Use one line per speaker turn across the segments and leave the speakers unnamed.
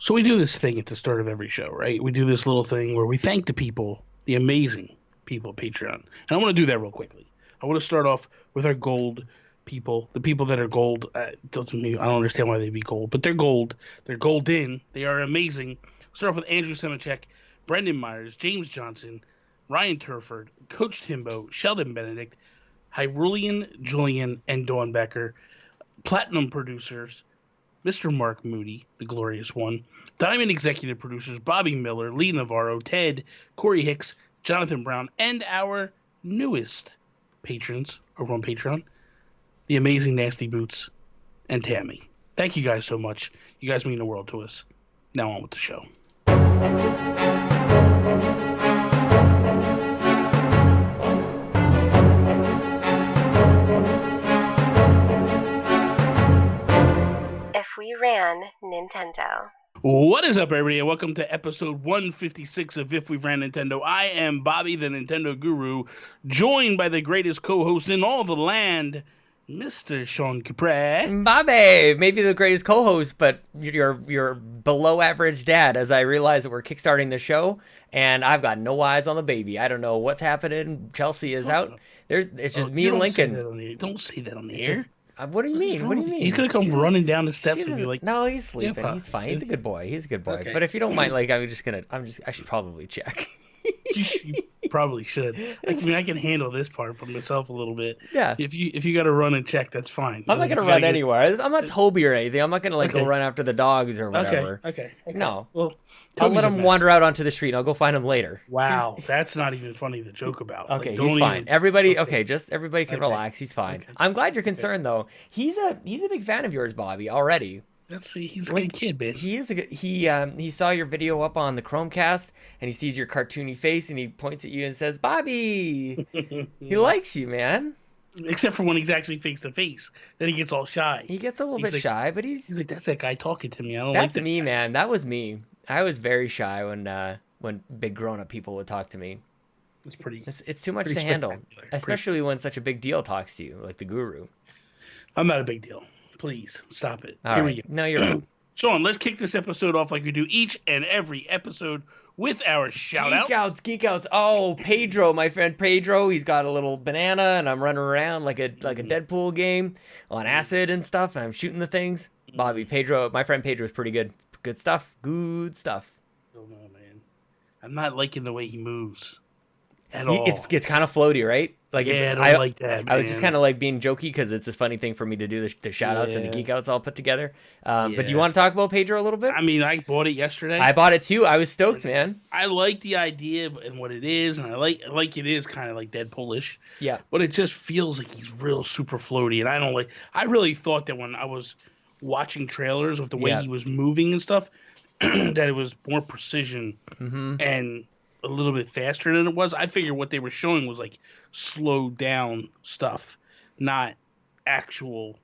So we do this thing at the start of every show, right? We do this little thing where we thank the people, the amazing people at Patreon. And I want to do that real quickly. I want to start off with our gold people, the people that are gold. Doesn't mean I don't understand why they'd be gold, but they're gold. They're golden. They are amazing. Start off with Andrew Semachek, Brendan Myers, James Johnson, Ryan Turford, Coach Timbo, Sheldon Benedict, Hyrulean Julian, and Dawn Becker. Platinum producers, Mr. Mark Moody, the glorious one, Diamond executive producers Bobby Miller, Lee Navarro, Ted, Corey Hicks, Jonathan Brown, and our newest patrons over on Patreon, the amazing Nasty Boots and Tammy. Thank you guys so much. You guys mean the world to us. Now on with the show.
We ran Nintendo.
What is up, everybody, and welcome to episode 156 of If We Ran Nintendo. I am Bobby, the Nintendo Guru, joined by the greatest co-host in all the land, Mr. Sean Capri.
Bobby, maybe the greatest co-host, but you're below average dad, as I realize that we're kickstarting the show, and I've got no eyes on the baby. I don't know what's happening. Chelsea is out. It's just me and Lincoln.
Don't say that on the air.
What do you mean? What do you mean?
He's gonna come running down the steps and be like,
"No, he's sleeping. Yeah, he's fine. He's a good boy. He's a good boy." Okay. But if you don't mind, like, I should probably check.
You probably should. I mean, I can handle this part for myself a little bit.
Yeah.
If you got to run and check, that's fine.
I'm not gonna run anywhere. I'm not Toby or anything. I'm not gonna go run after the dogs or whatever.
Okay.
No.
Well,
I'll let him wander out onto the street, and I'll go find him later.
Wow, that's not even funny to joke about.
Okay, like, he's fine. Everybody can relax. He's fine. Okay. I'm glad you're concerned, though. He's a big fan of yours, Bobby, already.
Let's see, he's a good kid, man.
He is a good. He saw your video up on the Chromecast, and he sees your cartoony face, and he points at you and says, "Bobby." He likes you, man.
Except for when he's actually face to face, then he gets all shy.
He gets a little bit shy, but he's
like, "That's that guy talking to me." I don't
That's
like that
me,
guy.
Man. That was me. I was very shy when big grown-up people would talk to me. It's too much to handle, especially when such a big deal talks to you, like the guru.
I'm not a big deal. Please stop it.
Here we go. No, you're right.
Sean, let's kick this episode off like we do each and every episode with our shout-outs.
Geek outs. Oh, Pedro, my friend Pedro, he's got a little banana, and I'm running around like a Deadpool game on acid and stuff, and I'm shooting the things. Bobby, Pedro, my friend Pedro is pretty good. Good stuff. Good stuff.
Oh, no, man. I'm not liking the way he moves at all.
It's kind of floaty, right?
Like, yeah, I don't like that, man.
I was just kind of like being jokey because it's a funny thing for me to do the shout-outs and the geek-outs all put together. But do you want to talk about Pedro a little bit?
I mean, I bought it yesterday.
I bought it too. I was stoked, man.
I like the idea and what it is, and I like it is kind of like Deadpool-ish.
Yeah.
But it just feels like he's real super floaty, and I don't like. I really thought that when I was watching trailers of the way he was moving and stuff, that it was more precision and a little bit faster than it was. I figured what they were showing was like slowed down stuff, not actual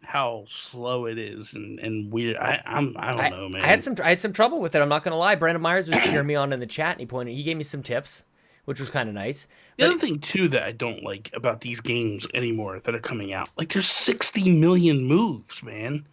how slow it is and weird. I don't know, man.
I had some trouble with it. I'm not gonna lie. Brandon Myers was cheering me on in the chat, and he gave me some tips, which was kind of nice.
The other thing too that I don't like about these games anymore that are coming out, like there's 60 million moves, man.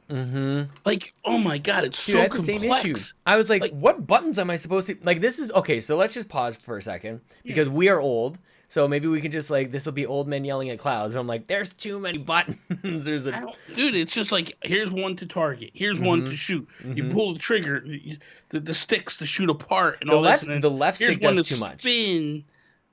Like, oh my god, it's so complex.
The same issue. I was like, what buttons am I supposed to like? This is okay. So let's just pause for a second because we are old. So maybe we can just this will be old men yelling at clouds. And I'm like, there's too many buttons.
Dude, it's just like, here's one to target. Here's one to shoot. You pull the trigger, the sticks to shoot apart and all this.
The left stick does too much.
Spin.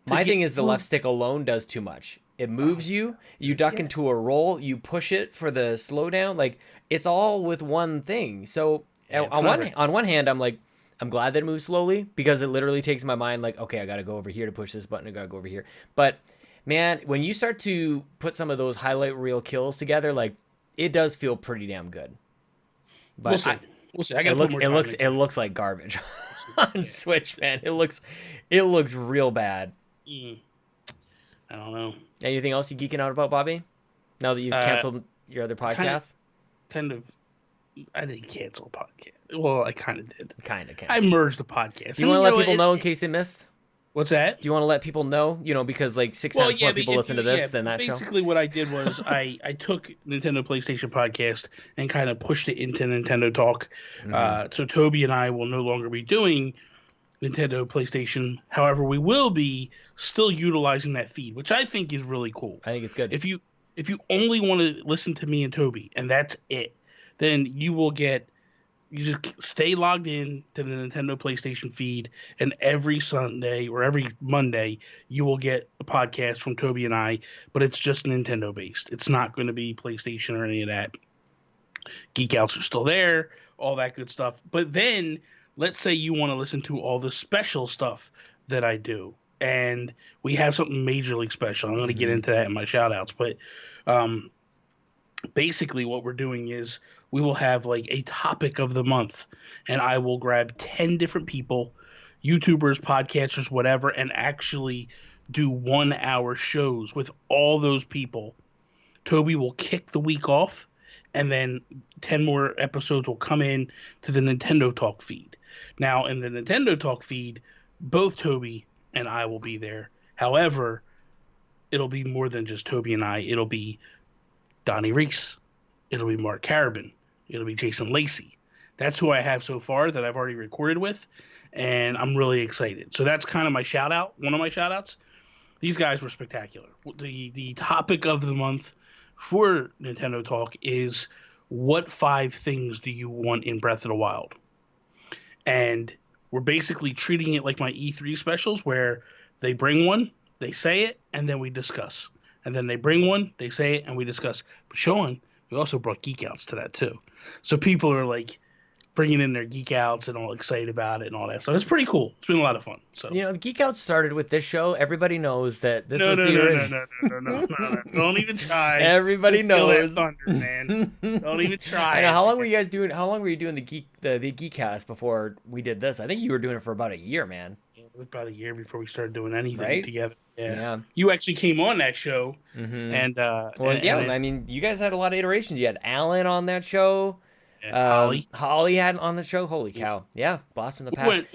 My thing is the left stick alone does too much. It moves you duck into a roll, you push it for the slowdown. Like, it's all with one thing. So on one hand, I'm like, I'm glad that it moves slowly because it literally takes my mind like, okay, I got to go over here to push this button. I got to go over here. But man, when you start to put some of those highlight reel kills together, like it does feel pretty damn good. But
we'll see.
It looks like garbage on Switch, man. It looks real bad.
I don't know.
Anything else you geeking out about, Bobby? Now that you've canceled your other podcast?
Kind of. I didn't cancel a podcast. Well, I kind of did.
Kind of
canceled. I merged the podcast.
You want to let people know in case they missed?
What's that?
Do you want to let people know? Because like six times more people listen to this than that show.
Basically, what I did was I took Nintendo PlayStation Podcast and kind of pushed it into Nintendo Talk. So Toby and I will no longer be doing Nintendo PlayStation. However, we will be still utilizing that feed, which I think is really cool.
I think it's good.
If you only want to listen to me and Toby, and that's it, then you just stay logged in to the Nintendo PlayStation feed, and every Sunday or every Monday you will get a podcast from Toby and I, but it's just Nintendo based. It's not going to be PlayStation or any of that. Geek Outs are still there, all that good stuff. But then let's say you want to listen to all the special stuff that I do, and we have something majorly special. I'm going to get into that in my shout outs, but basically what we're doing is we will have like a topic of the month, and I will grab 10 different people, YouTubers, podcasters, whatever, and actually do 1 hour shows with all those people. Toby will kick the week off, and then 10 more episodes will come in to the Nintendo Talk feed. Now, in the Nintendo Talk feed, both Toby and I will be there. However, it'll be more than just Toby and I. It'll be Donnie Reese. It'll be Mark Carabin. It'll be Jason Lacey. That's who I have so far that I've already recorded with, and I'm really excited. So that's kind of my shout out, one of my shout outs. These guys were spectacular. The topic of the month for Nintendo Talk is, what 5 things do you want in Breath of the Wild? And we're basically treating it like my E3 specials, where they bring one, they say it, and then we discuss. And then they bring one, they say it, and we discuss. But Sean, we also brought Geek Outs to that too. So people are like bringing in their Geek Outs and all excited about it and all that. So it's pretty cool. It's been a lot of fun. So
the Geek Outs started with this show. Everybody knows that this was the original.
No. Don't even try.
Everybody knows.
Thunder, man. Don't even try.
I know. How long were you guys doing? How long were you doing the Geekcast before we did this? I think you were doing it for about a year, man.
It was about a year before we started doing anything
right?
together. Yeah. You actually came on that show, and
I mean, you guys had a lot of iterations. You had Alan on that show. Holly had on the show. Holy cow! Yeah, blast in the past.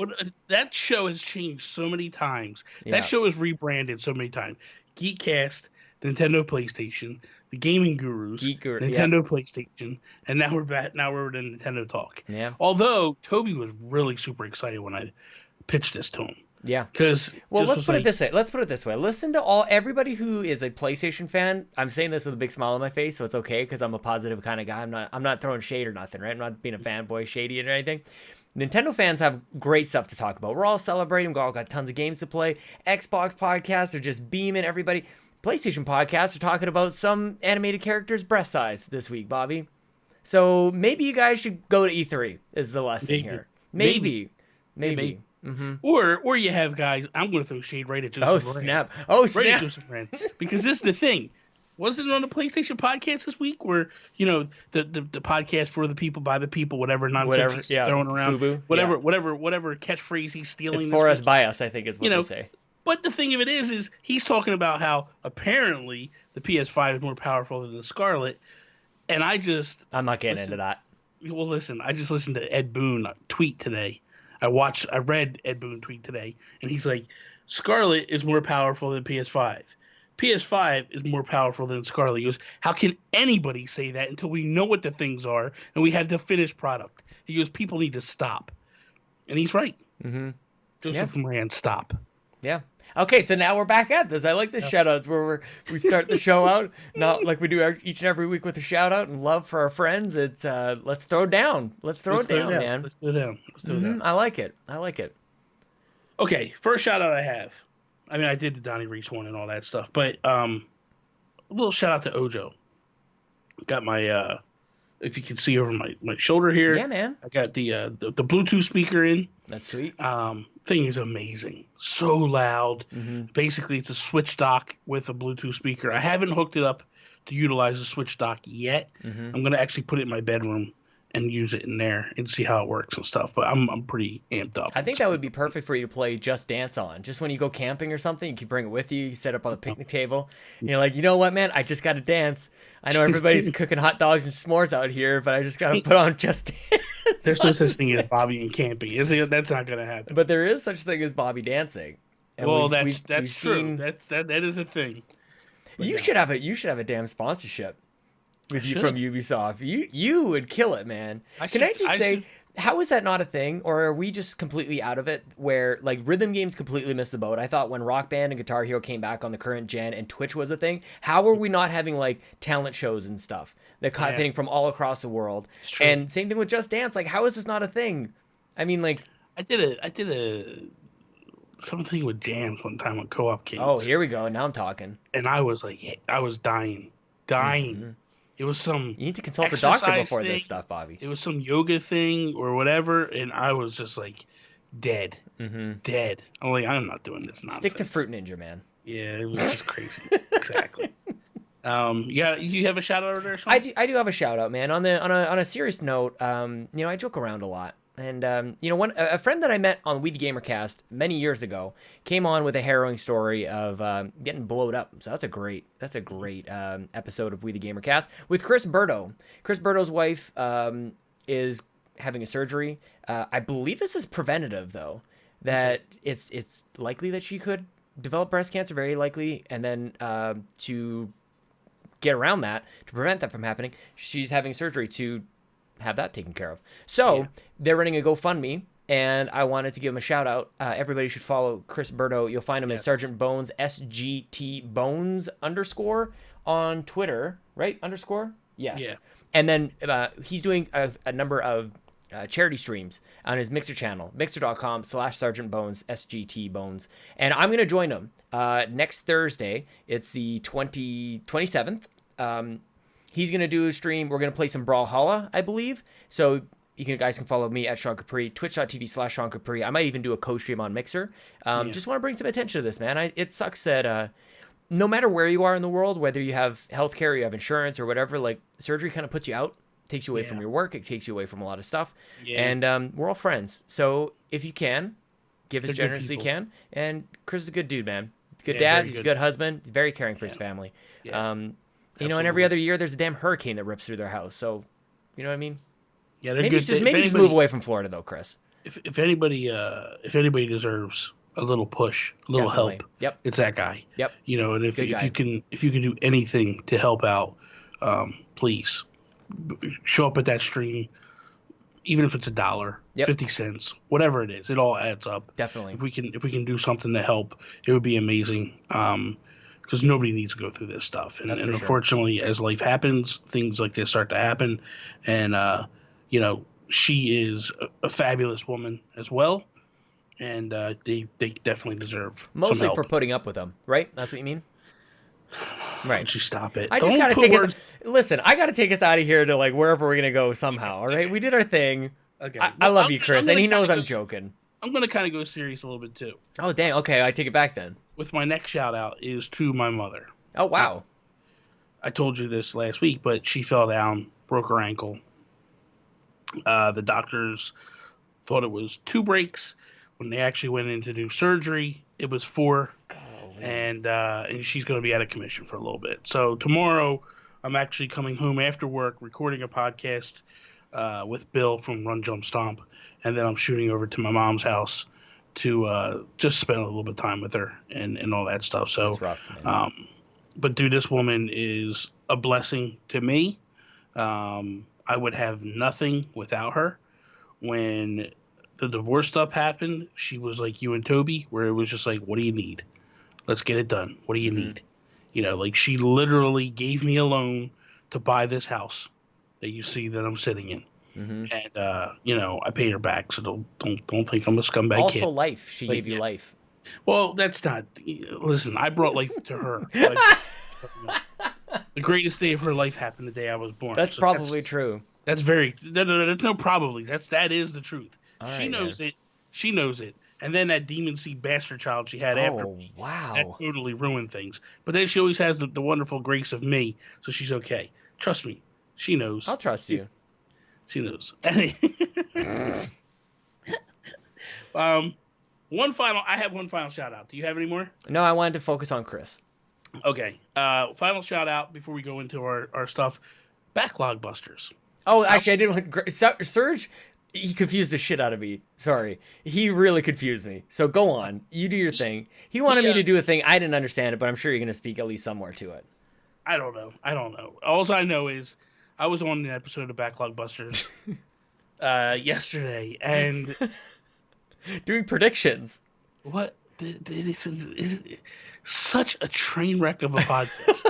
That show has changed so many times. Yeah. That show is rebranded so many times. Geekcast, Nintendo PlayStation, the Gaming Gurus, Nintendo PlayStation, and now we're back. Now we're in Nintendo Talk.
Yeah.
Although Toby was really super excited when I pitched this to him.
Yeah.
Because
let's put it this way. Let's put it this way. Listen to everybody who is a PlayStation fan. I'm saying this with a big smile on my face, so it's okay because I'm a positive kind of guy. I'm not throwing shade or nothing, right? I'm not being a fanboy, shady or anything. Nintendo fans have great stuff to talk about. We're all celebrating. We all got tons of games to play. Xbox podcasts are just beaming everybody. PlayStation podcasts are talking about some animated character's breast size this week, Bobby. So maybe you guys should go to E3 is the lesson here. Maybe. Mm-hmm.
Or you have guys. I'm going to throw shade right at Joseph.
Snap!
Right at Joseph Brand. Because this is the thing. Wasn't it on the PlayStation podcast this week where the podcast for the people by the people, whatever nonsense he's throwing around,
FUBU,
whatever catchphrase he's stealing.
It's for us by us, I think is what they say.
But the thing of it is he's talking about how apparently the PS5 is more powerful than the Scarlet, and I'm not getting into that. Well, listen, I just listened to Ed Boon tweet today. I read Ed Boon tweet today, and he's like, Scarlet is more powerful than PS5. PS5 is more powerful than Scarlet. He goes, how can anybody say that until we know what the things are and we have the finished product? He goes, people need to stop. And he's right.
Mm-hmm.
Joseph Moran, stop.
Yeah. Okay, so now we're back at this. I like the shoutouts where we start the show out, not like we do each and every week with a shout out and love for our friends. It's let's throw it down. Let's throw it down, man.
Let's throw it down.
I like it.
Okay, first shout out I have. I mean, I did the Donnie Reese one and all that stuff, but a little shout out to Ojo. Got my if you can see over my shoulder here.
Yeah, man.
I got the Bluetooth speaker in.
That's sweet.
Thing is amazing. So loud.
Mm-hmm.
Basically, it's a Switch dock with a Bluetooth speaker. I haven't hooked it up to utilize the Switch dock yet.
Mm-hmm.
I'm going to actually put it in my bedroom and use it in there and see how it works and stuff. But I'm pretty amped up.
I think that would be perfect for you to play Just Dance on. Just when you go camping or something, you can bring it with you. You set up on the picnic table. And you're like, you know what, man? I just got to dance. I know everybody's cooking hot dogs and s'mores out here, but I just got to put on Just Dance.
There's no such thing as Bobby and camping. That's not going to happen.
But there is such thing as Bobby dancing. And
well, that's true.
seen...
That is a thing. But
you should have a damn sponsorship with you from Ubisoft. You would kill it, man. Can I just say, how is that not a thing, or are we just completely out of it? Where like rhythm games completely missed the boat. I thought when Rock Band and Guitar Hero came back on the current gen and Twitch was a thing, how are we not having like talent shows and stuff that hitting from all across the world? And same thing with Just Dance. Like, how is this not a thing? I mean, like, I did a
something with jams one time on Co-op Kings.
Oh, here we go. Now I'm talking.
And I was like, I was dying.
Mm-hmm.
It was some.
You need to consult the doctor before this stuff, Bobby.
It was some yoga thing or whatever, and I was just like dead. Dead. I'm like, I'm not doing this nonsense.
Stick to Fruit Ninja, man.
Yeah, it was just crazy. Exactly. You have a shout out there, Sean?
I do have a shout out, man. On a serious note, I joke around a lot. And a friend that I met on We the Gamercast many years ago came on with a harrowing story of getting blowed up. So that's a great episode of We the Gamercast with Chris Berto. Chris Berto's wife is having a surgery. I believe this is preventative though. That it's likely that she could develop breast cancer, very likely, and then to get around that, to prevent that from happening, she's having surgery to have that taken care of. So they're running a GoFundMe, and I wanted to give him a shout out. Everybody should follow Chris Berto. You'll find him as Sergeant Bones, SGT Bones _ on Twitter, right? Underscore? Yes. Yeah. And then he's doing a number of charity streams on his Mixer channel, mixer.com/Sergeant Bones, SGT Bones. And I'm going to join him next Thursday. It's the 27th. He's going to do a stream. We're going to play some Brawlhalla, I believe. So you guys can follow me at Sean Capri, twitch.tv/Sean Capri. I might even do a co-stream on Mixer. Just want to bring some attention to this, man. It sucks that no matter where you are in the world, whether you have healthcare or you have insurance or whatever, like surgery kind of puts you out, takes you away from your work. It takes you away from a lot of stuff. Yeah. And we're all friends. So if you can, give as generously you can. And Chris is a good dude, man. He's a good dad. He's a good husband. He's very caring for his family. Yeah. And every other year there's a damn hurricane that rips through their house. So, you know what I mean? Yeah, maybe just move away from Florida though, Chris.
If anybody deserves a little push, a little help, it's that guy. Yep. And if you can do anything to help out, please show up at that stream, even if it's $1, 50 cents, whatever it is. It all adds up.
Definitely.
If we can do something to help, it would be amazing. Because nobody needs to go through this stuff. And unfortunately, as life happens, things like this start to happen. And, she is a fabulous woman as well. And they definitely deserve
mostly
some help.
For putting up with them, right? That's what you mean? Right.
Don't you stop it.
I just got to take us... Listen, I got to take us out of here to, like, wherever we're going to go somehow, all right? We did our thing. Okay. I love you, Chris, and he knows I'm joking.
I'm going to kind of go serious a little bit, too.
Oh, dang. Okay, I take it back then.
With my next shout-out is to my mother.
Oh, wow.
I told you this last week, but she fell down, broke her ankle. The doctors thought it was 2 breaks. When they actually went in to do surgery, it was 4. And she's going to be out of commission for a little bit. So tomorrow, I'm actually coming home after work, recording a podcast with Bill from Run Jump Stomp. And then I'm shooting over to my mom's house to just spend a little bit of time with her and all that stuff. So, that's rough, man. But dude, this woman is a blessing to me. I would have nothing without her. When the divorce stuff happened, she was like you and Toby, where it was just like, what do you need? Let's get it done. What do you need? Like she literally gave me a loan to buy this house that you see that I'm sitting in. And I paid her back, so don't think I'm a scumbag.
Also, life. She gave you life.
Well, that's not. Listen, I brought life to her. The greatest day of her life happened the day I was born.
That's probably true.
That's very. That's no probably. That is the truth. She knows it. She knows it. And then that demon seed bastard child she had after me.
Wow.
That totally ruined things. But then she always has the wonderful grace of me, so she's okay. Trust me. She knows.
I'll trust you.
She knows. I have one final shout out. Do you have any more?
No, I wanted to focus on Chris.
Okay. Final shout out before we go into our stuff. Backlog Busters.
Oh, actually, I didn't. Surge, He confused the shit out of me. Sorry. He really confused me. So go on. You do your thing. He wanted me to do a thing. I didn't understand it, but I'm sure you're going to speak at least somewhere to it.
I don't know. All I know is I was on an episode of Backlog Busters yesterday, and
doing predictions.
What? It's such a train wreck of a podcast.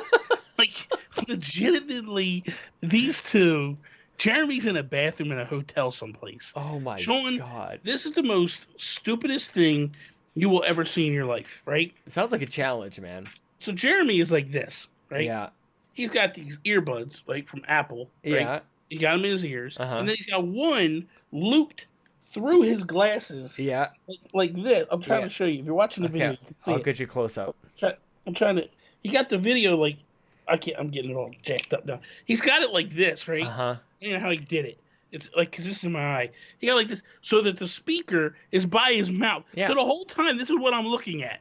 Like, legitimately, these two... Jeremy's in a bathroom in a hotel someplace.
Oh my
Sean,
God.
This is the most stupidest thing you will ever see in your life, right?
It sounds like a challenge, man.
So Jeremy is like this, right?
Yeah.
He's got these earbuds, right, from Apple. Right?
Yeah.
He got them in his ears.
Uh-huh.
And then he's got one looped through
Yeah.
his glasses. Like this. I'm trying to show you. If you're watching the video, you can see
I'll get you close up.
I'm trying to... You got the video, like... I'm getting it all jacked up now. He's got it like this, right?
Uh-huh.
You know how he did it. It's like, because this is my eye. He got like this, so that the speaker is by his mouth.
Yeah.
So the whole time, this is what I'm looking at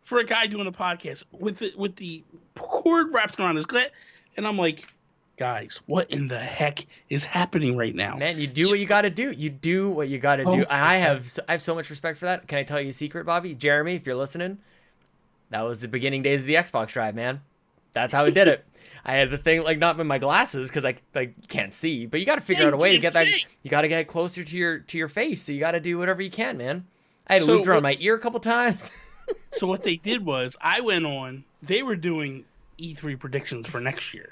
for a guy doing a podcast with the cord wrapped around his glass. And I'm like, guys, what in the heck is happening right now?
Man, you do what you got to do. You do what you got to do. I have so much respect for that. Can I tell you a secret, Bobby? Jeremy, if you're listening, that was the beginning days of the Xbox Drive, man. That's how I did it. I had the thing, like, not with my glasses because I can't see, but you got to figure out a way to get that. You got to get it closer to your face, so you got to do whatever you can, man. I had it looped around my ear a couple times.
So what they did was, I went on. They were doing E3 predictions for next year.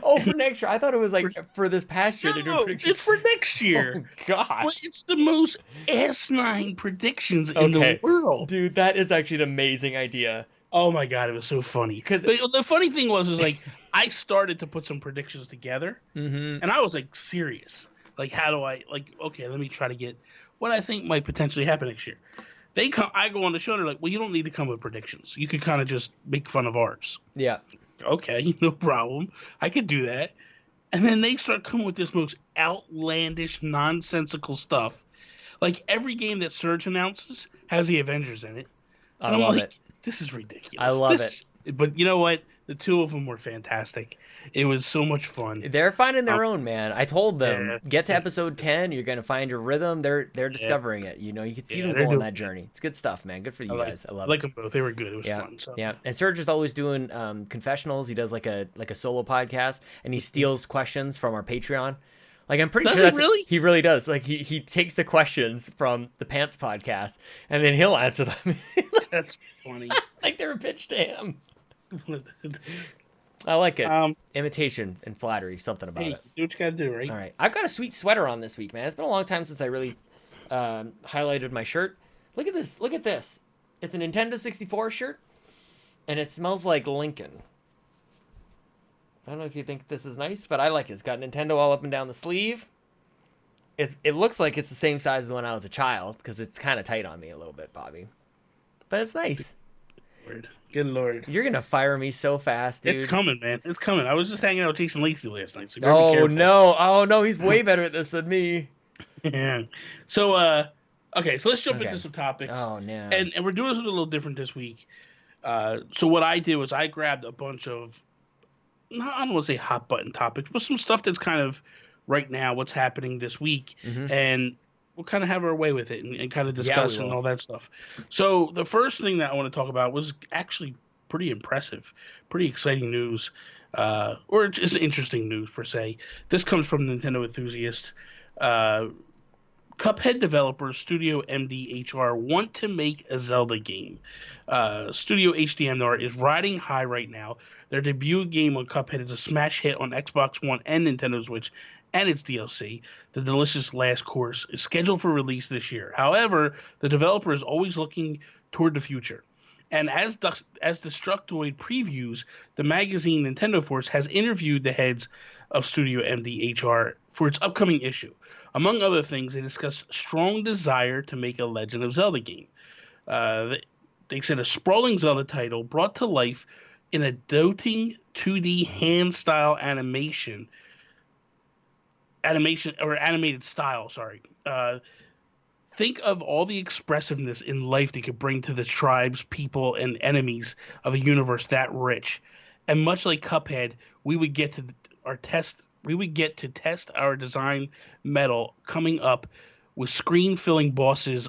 Oh, for next year? I thought it was like for this past year.
No,
they're doing predictions.
it's for next year.
Oh God!
Well, it's the most asinine predictions in the world,
dude. That is actually an amazing idea.
Oh my God, it was so funny. But the funny thing was like, I started to put some predictions together, and I was like serious. Like, how do I okay, let me try to get what I think might potentially happen next year. I go on the show, and they're like, well, you don't need to come with predictions. You could kind of just make fun of ours. Yeah. Okay, no problem. I could do that. And then they start coming with this most outlandish, nonsensical stuff. Like, every game that Surge announces has the Avengers in it. And
I love it.
This is ridiculous.
I love it.
But you know what? The two of them were fantastic. It was so much fun.
They're finding their own, man. I told them, get to episode 10, you're going to find your rhythm. They're discovering it. You know, you can see them go on that journey. It's good stuff, man. Good for you guys. I love it.
I like them both. They were good. It was fun. So.
Yeah. And Serge is always doing confessionals. He does like a solo podcast, and he steals questions from our Patreon. Like, I'm pretty sure he really does. Like, he takes the questions from the Pants podcast, and then he'll answer them.
That's funny.
Like they were pitched to him. I like it. Imitation and flattery, something about it.
Do what you gotta do, right?
All right. I've got a sweet sweater on this week, man. It's been a long time since I really highlighted my shirt. Look at this. Look at this. It's a Nintendo 64 shirt, and it smells like Lincoln. I don't know if you think this is nice, but I like it. It's got Nintendo all up and down the sleeve. It looks like it's the same size as when I was a child, because it's kind of tight on me a little bit, Bobby. But it's nice.
Good Lord.
You're going to fire me so fast, dude.
It's coming, man. It's coming. I was just hanging out with Jason Lacey last night, so be
careful. No, he's way better at this than me.
Yeah. So, okay, so let's jump into some topics.
Oh, no.
And we're doing something a little different this week. So what I did was I grabbed a bunch of, I don't want to say hot button topics, but some stuff that's kind of right now, what's happening this week, and we'll kind of have our way with it and kind of discuss and all that stuff. So the first thing that I want to talk about was actually pretty impressive, pretty exciting news, or just interesting news per se. This comes from Nintendo Enthusiast. Cuphead developers Studio MDHR want to make a Zelda game. Studio HDMR is riding high right now. Their debut game on Cuphead is a smash hit on Xbox One and Nintendo Switch, and its DLC, The Delicious Last Course, is scheduled for release this year. However, the developer is always looking toward the future. And as Destructoid previews, the magazine Nintendo Force has interviewed the heads of Studio MDHR for its upcoming issue. Among other things, they discuss strong desire to make a Legend of Zelda game. They said a sprawling Zelda title brought to life in a doting 2D hand-style animated style, think of all the expressiveness in life they could bring to the tribes, people, and enemies of a universe that rich. And much like Cuphead, we would get to we would get to test our design metal coming up with screen-filling bosses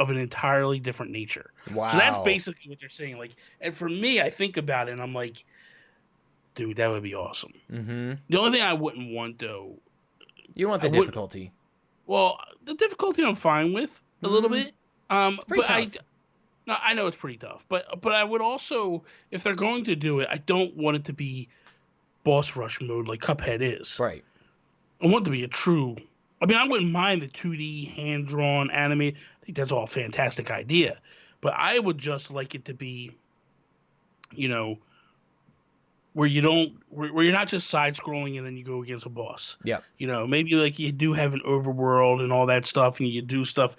of an entirely different nature. So that's
Wow.
basically what they're saying. Like, and for me, I think about it and I'm like, dude, that would be awesome.
Mm-hmm.
The only thing I wouldn't want though,
You don't want
I
the
wouldn't.
difficulty.
Well, the difficulty I'm fine with a little bit.
It's pretty
But
tough.
no, I know it's pretty tough. But I would also, if they're going to do it, I don't want it to be boss rush mode like Cuphead is.
Right.
I want it to be a true. I mean, I wouldn't mind the 2D hand drawn anime. I think that's all a fantastic idea. But I would just like it to be, you know, where you don't, where you're not just side scrolling and then you go against a boss.
Yeah.
You know, maybe like you do have an overworld and all that stuff, and you do stuff.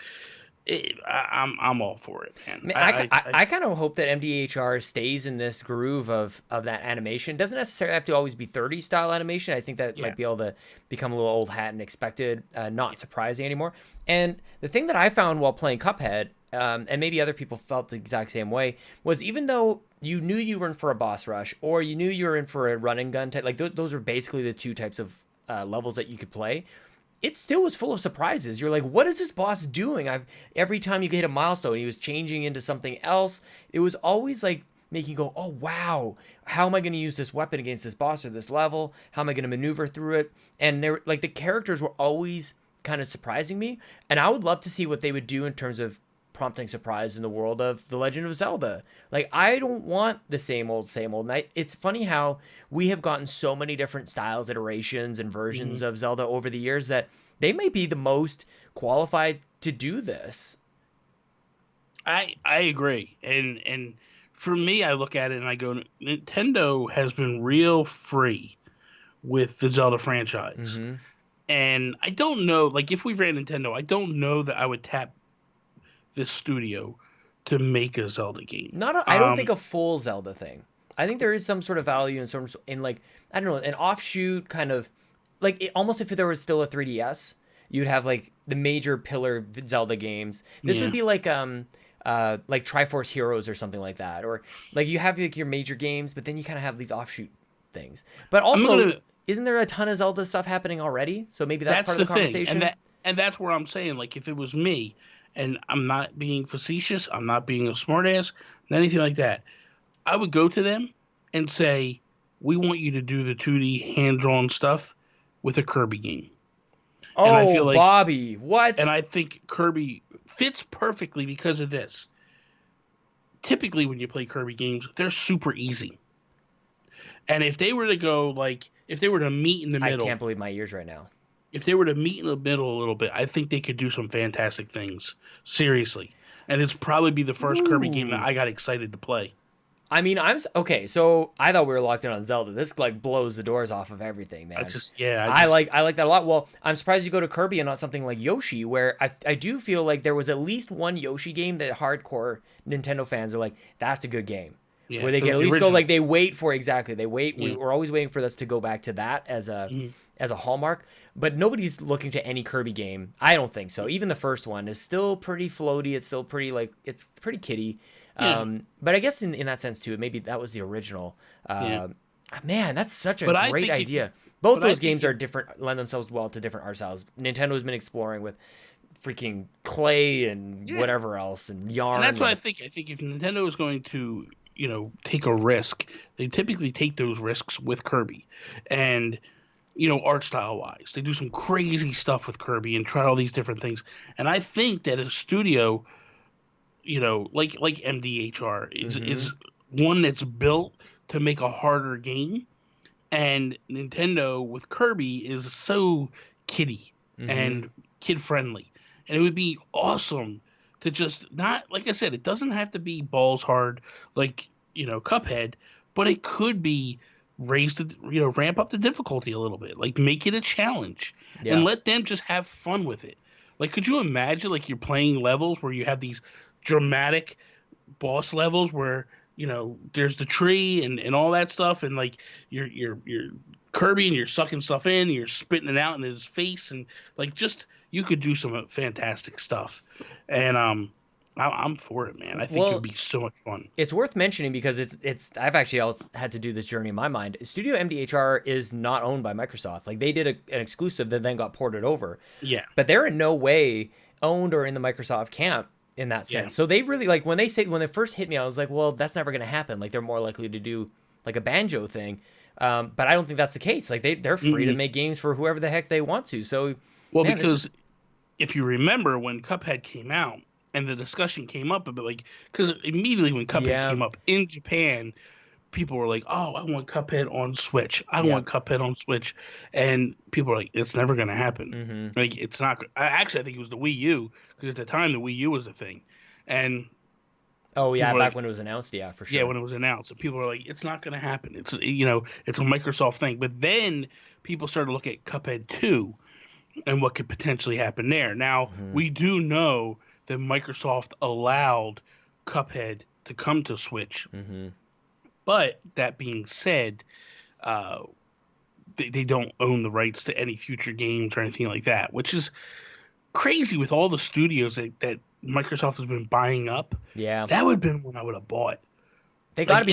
I'm all for it, man.
I kind of hope that MDHR stays in this groove of that animation. It doesn't necessarily have to always be 30 style animation. I think that might be able to become a little old hat and expected, not surprising anymore. And the thing that I found while playing Cuphead, and maybe other people felt the exact same way, was even though you knew you were in for a boss rush or you knew you were in for a run and gun type, like those are basically the two types of levels that you could play. It still was full of surprises. You're like, what is this boss doing? Every time you hit a milestone, he was changing into something else. It was always like making you go, oh wow, how am I going to use this weapon against this boss or this level? How am I going to maneuver through it? And they're like, the characters were always kind of surprising me, and I would love to see what they would do in terms of prompting surprise in the world of The Legend of Zelda. Like, I don't want the same old. And it's funny how we have gotten so many different styles, iterations, and versions of Zelda over the years that they may be the most qualified to do this.
I agree, and for me, I look at it and I go, Nintendo has been real free with the Zelda franchise, and I don't know, like if we ran Nintendo, I don't know that I would tap this studio to make a Zelda game.
I don't think a full Zelda thing. I think there is some sort of value in like, I don't know, an offshoot kind of like almost if there was still a 3DS, you'd have like the major pillar Zelda games. This would be like Triforce Heroes or something like that, or like you have like your major games, but then you kind of have these offshoot things. But also, isn't there a ton of Zelda stuff happening already? So maybe that's part of the conversation.
And that's where I'm saying, like, if it was me, and I'm not being facetious, I'm not being a smartass, anything like that, I would go to them and say, we want you to do the 2D hand-drawn stuff with a Kirby game.
Oh, and I feel like, Bobby, what?
And I think Kirby fits perfectly because of this. Typically, when you play Kirby games, they're super easy. And if they were to go, like, if they were to meet in the middle...
I can't believe my ears right now.
If they were to meet in the middle a little bit, I think they could do some fantastic things. Seriously. And it's probably be the first Kirby game that I got excited to play.
I mean, okay, so I thought we were locked in on Zelda. This like blows the doors off of everything, man. I like that a lot. Well, I'm surprised you go to Kirby and not something like Yoshi, where I do feel like there was at least one Yoshi game that hardcore Nintendo fans are like, that's a good game. Yeah, where they can at least go like they wait for we're always waiting for us to go back to that as a hallmark. But nobody's looking to any Kirby game. I don't think so. Even the first one is still pretty floaty. It's still pretty it's pretty kiddie. Yeah. But I guess in that sense too, maybe that was the original. Man, that's such a great idea. Both those games are different, lend themselves well to different art styles. Nintendo's been exploring with freaking clay and whatever else and yarn.
And that's what I think. I think if Nintendo is going to, take a risk, they typically take those risks with Kirby. And art style wise, they do some crazy stuff with Kirby and try all these different things. And I think that a studio, like MDHR is one that's built to make a harder game, and Nintendo with Kirby is so kiddie and kid friendly, and it would be awesome to just not, like I said, it doesn't have to be balls hard like Cuphead, but it could be ramp up the difficulty a little bit, like make it a challenge and let them just have fun with it. Like, could you imagine like you're playing levels where you have these dramatic boss levels where there's the tree and all that stuff, and like you're Kirby and you're sucking stuff in and you're spitting it out in his face, and like just you could do some fantastic stuff. And I'm for it, man. I think it
Well,
would be so much fun.
it's worth mentioning because it's I've actually had to do this journey in my mind. Studio MDHR is not owned by Microsoft. Like they did an exclusive that then got ported over.
Yeah.
But they're in no way owned or in the Microsoft camp in that sense.
Yeah.
So they really like when they first hit me, I was like, well, that's never going to happen. Like they're more likely to do like a Banjo thing. But I don't think that's the case. Like they're free to make games for whoever the heck they want to. So
well, man, because if you remember when Cuphead came out and the discussion came up about like, because immediately when Cuphead came up in Japan, people were like, "Oh, I want Cuphead on Switch. I want Cuphead on Switch," and people were like, "It's never going to happen. Like, it's not." Actually, I think it was the Wii U because at the time the Wii U was the thing, and
back when it was announced, for sure.
Yeah, when it was announced, and people were like, "It's not going to happen. It's it's a Microsoft thing." But then people started to look at Cuphead 2 and what could potentially happen there. Now we do know that Microsoft allowed Cuphead to come to Switch. But that being said, they don't own the rights to any future games or anything like that, which is crazy with all the studios that Microsoft has been buying up.
Yeah.
That would have been one I would have bought.
They gotta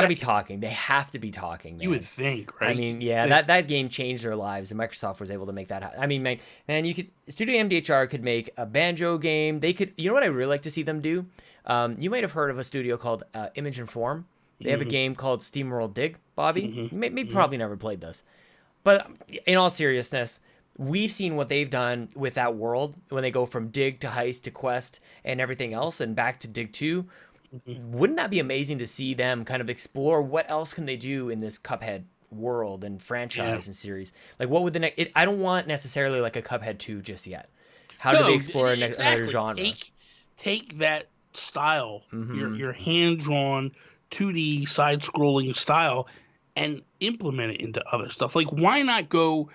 be talking. They have to be talking, man.
You would think, right?
I mean, that game changed their lives, and Microsoft was able to make that happen. I mean, man, you could Studio MDHR could make a Banjo game. They could, you know what I really like to see them do? You might have heard of a studio called Image and Form. They have a game called SteamWorld Dig, Bobby. You may probably never played this. But in all seriousness, we've seen what they've done with that world when they go from Dig to Heist to Quest and everything else and back to Dig 2. Wouldn't that be amazing to see them kind of explore what else can they do in this Cuphead world and franchise and series? Like, what would the next... I don't want necessarily like a Cuphead 2 just yet. How do they explore another genre?
Take that style, your hand-drawn 2D side-scrolling style, and implement it into other stuff. Like, why not go,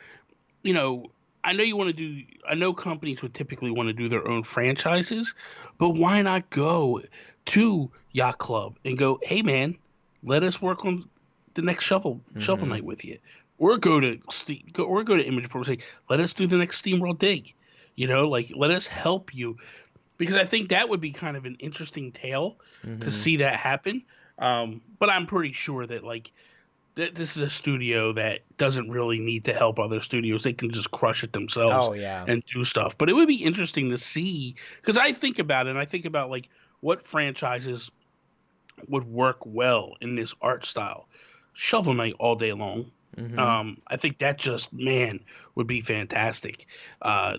I know companies would typically want to do their own franchises, but why not go to Yacht Club and go, hey man, let us work on the next Shovel Knight with you, or go to Image Form and say, let us do the next SteamWorld Dig, let us help you, because I think that would be kind of an interesting tale to see that happen. But I'm pretty sure that this is a studio that doesn't really need to help other studios. They can just crush it themselves and do stuff. But it would be interesting to see, because I think about it, and I think about what franchises would work well in this art style. Shovel Knight all day long. I think that just, would be fantastic. But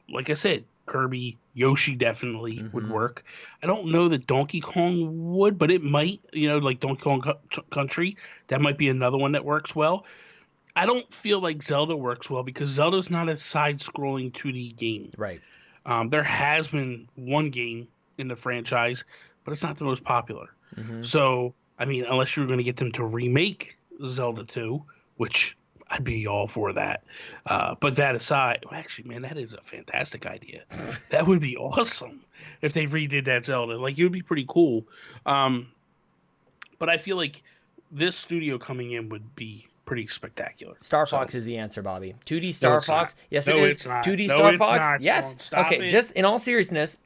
like I said, Kirby, Yoshi definitely would work. I don't know that Donkey Kong would, but it might, like Donkey Kong Country. That might be another one that works well. I don't feel like Zelda works well because Zelda's not a side-scrolling 2D game.
Right.
There has been one game in the franchise, but it's not the most popular. So, I mean, unless you're going to get them to remake Zelda 2, which I'd be all for that. But that aside, actually, man, that is a fantastic idea. That would be awesome if they redid that Zelda. It would be pretty cool. But I feel like this studio coming in would be pretty spectacular.
Star Fox is the answer, Bobby. 2D Star Fox.
Not.
Yes,
no,
it is.
It's not.
2D
no,
Star
it's
Fox.
Not.
Yes.
Stop
okay,
it.
just in all seriousness,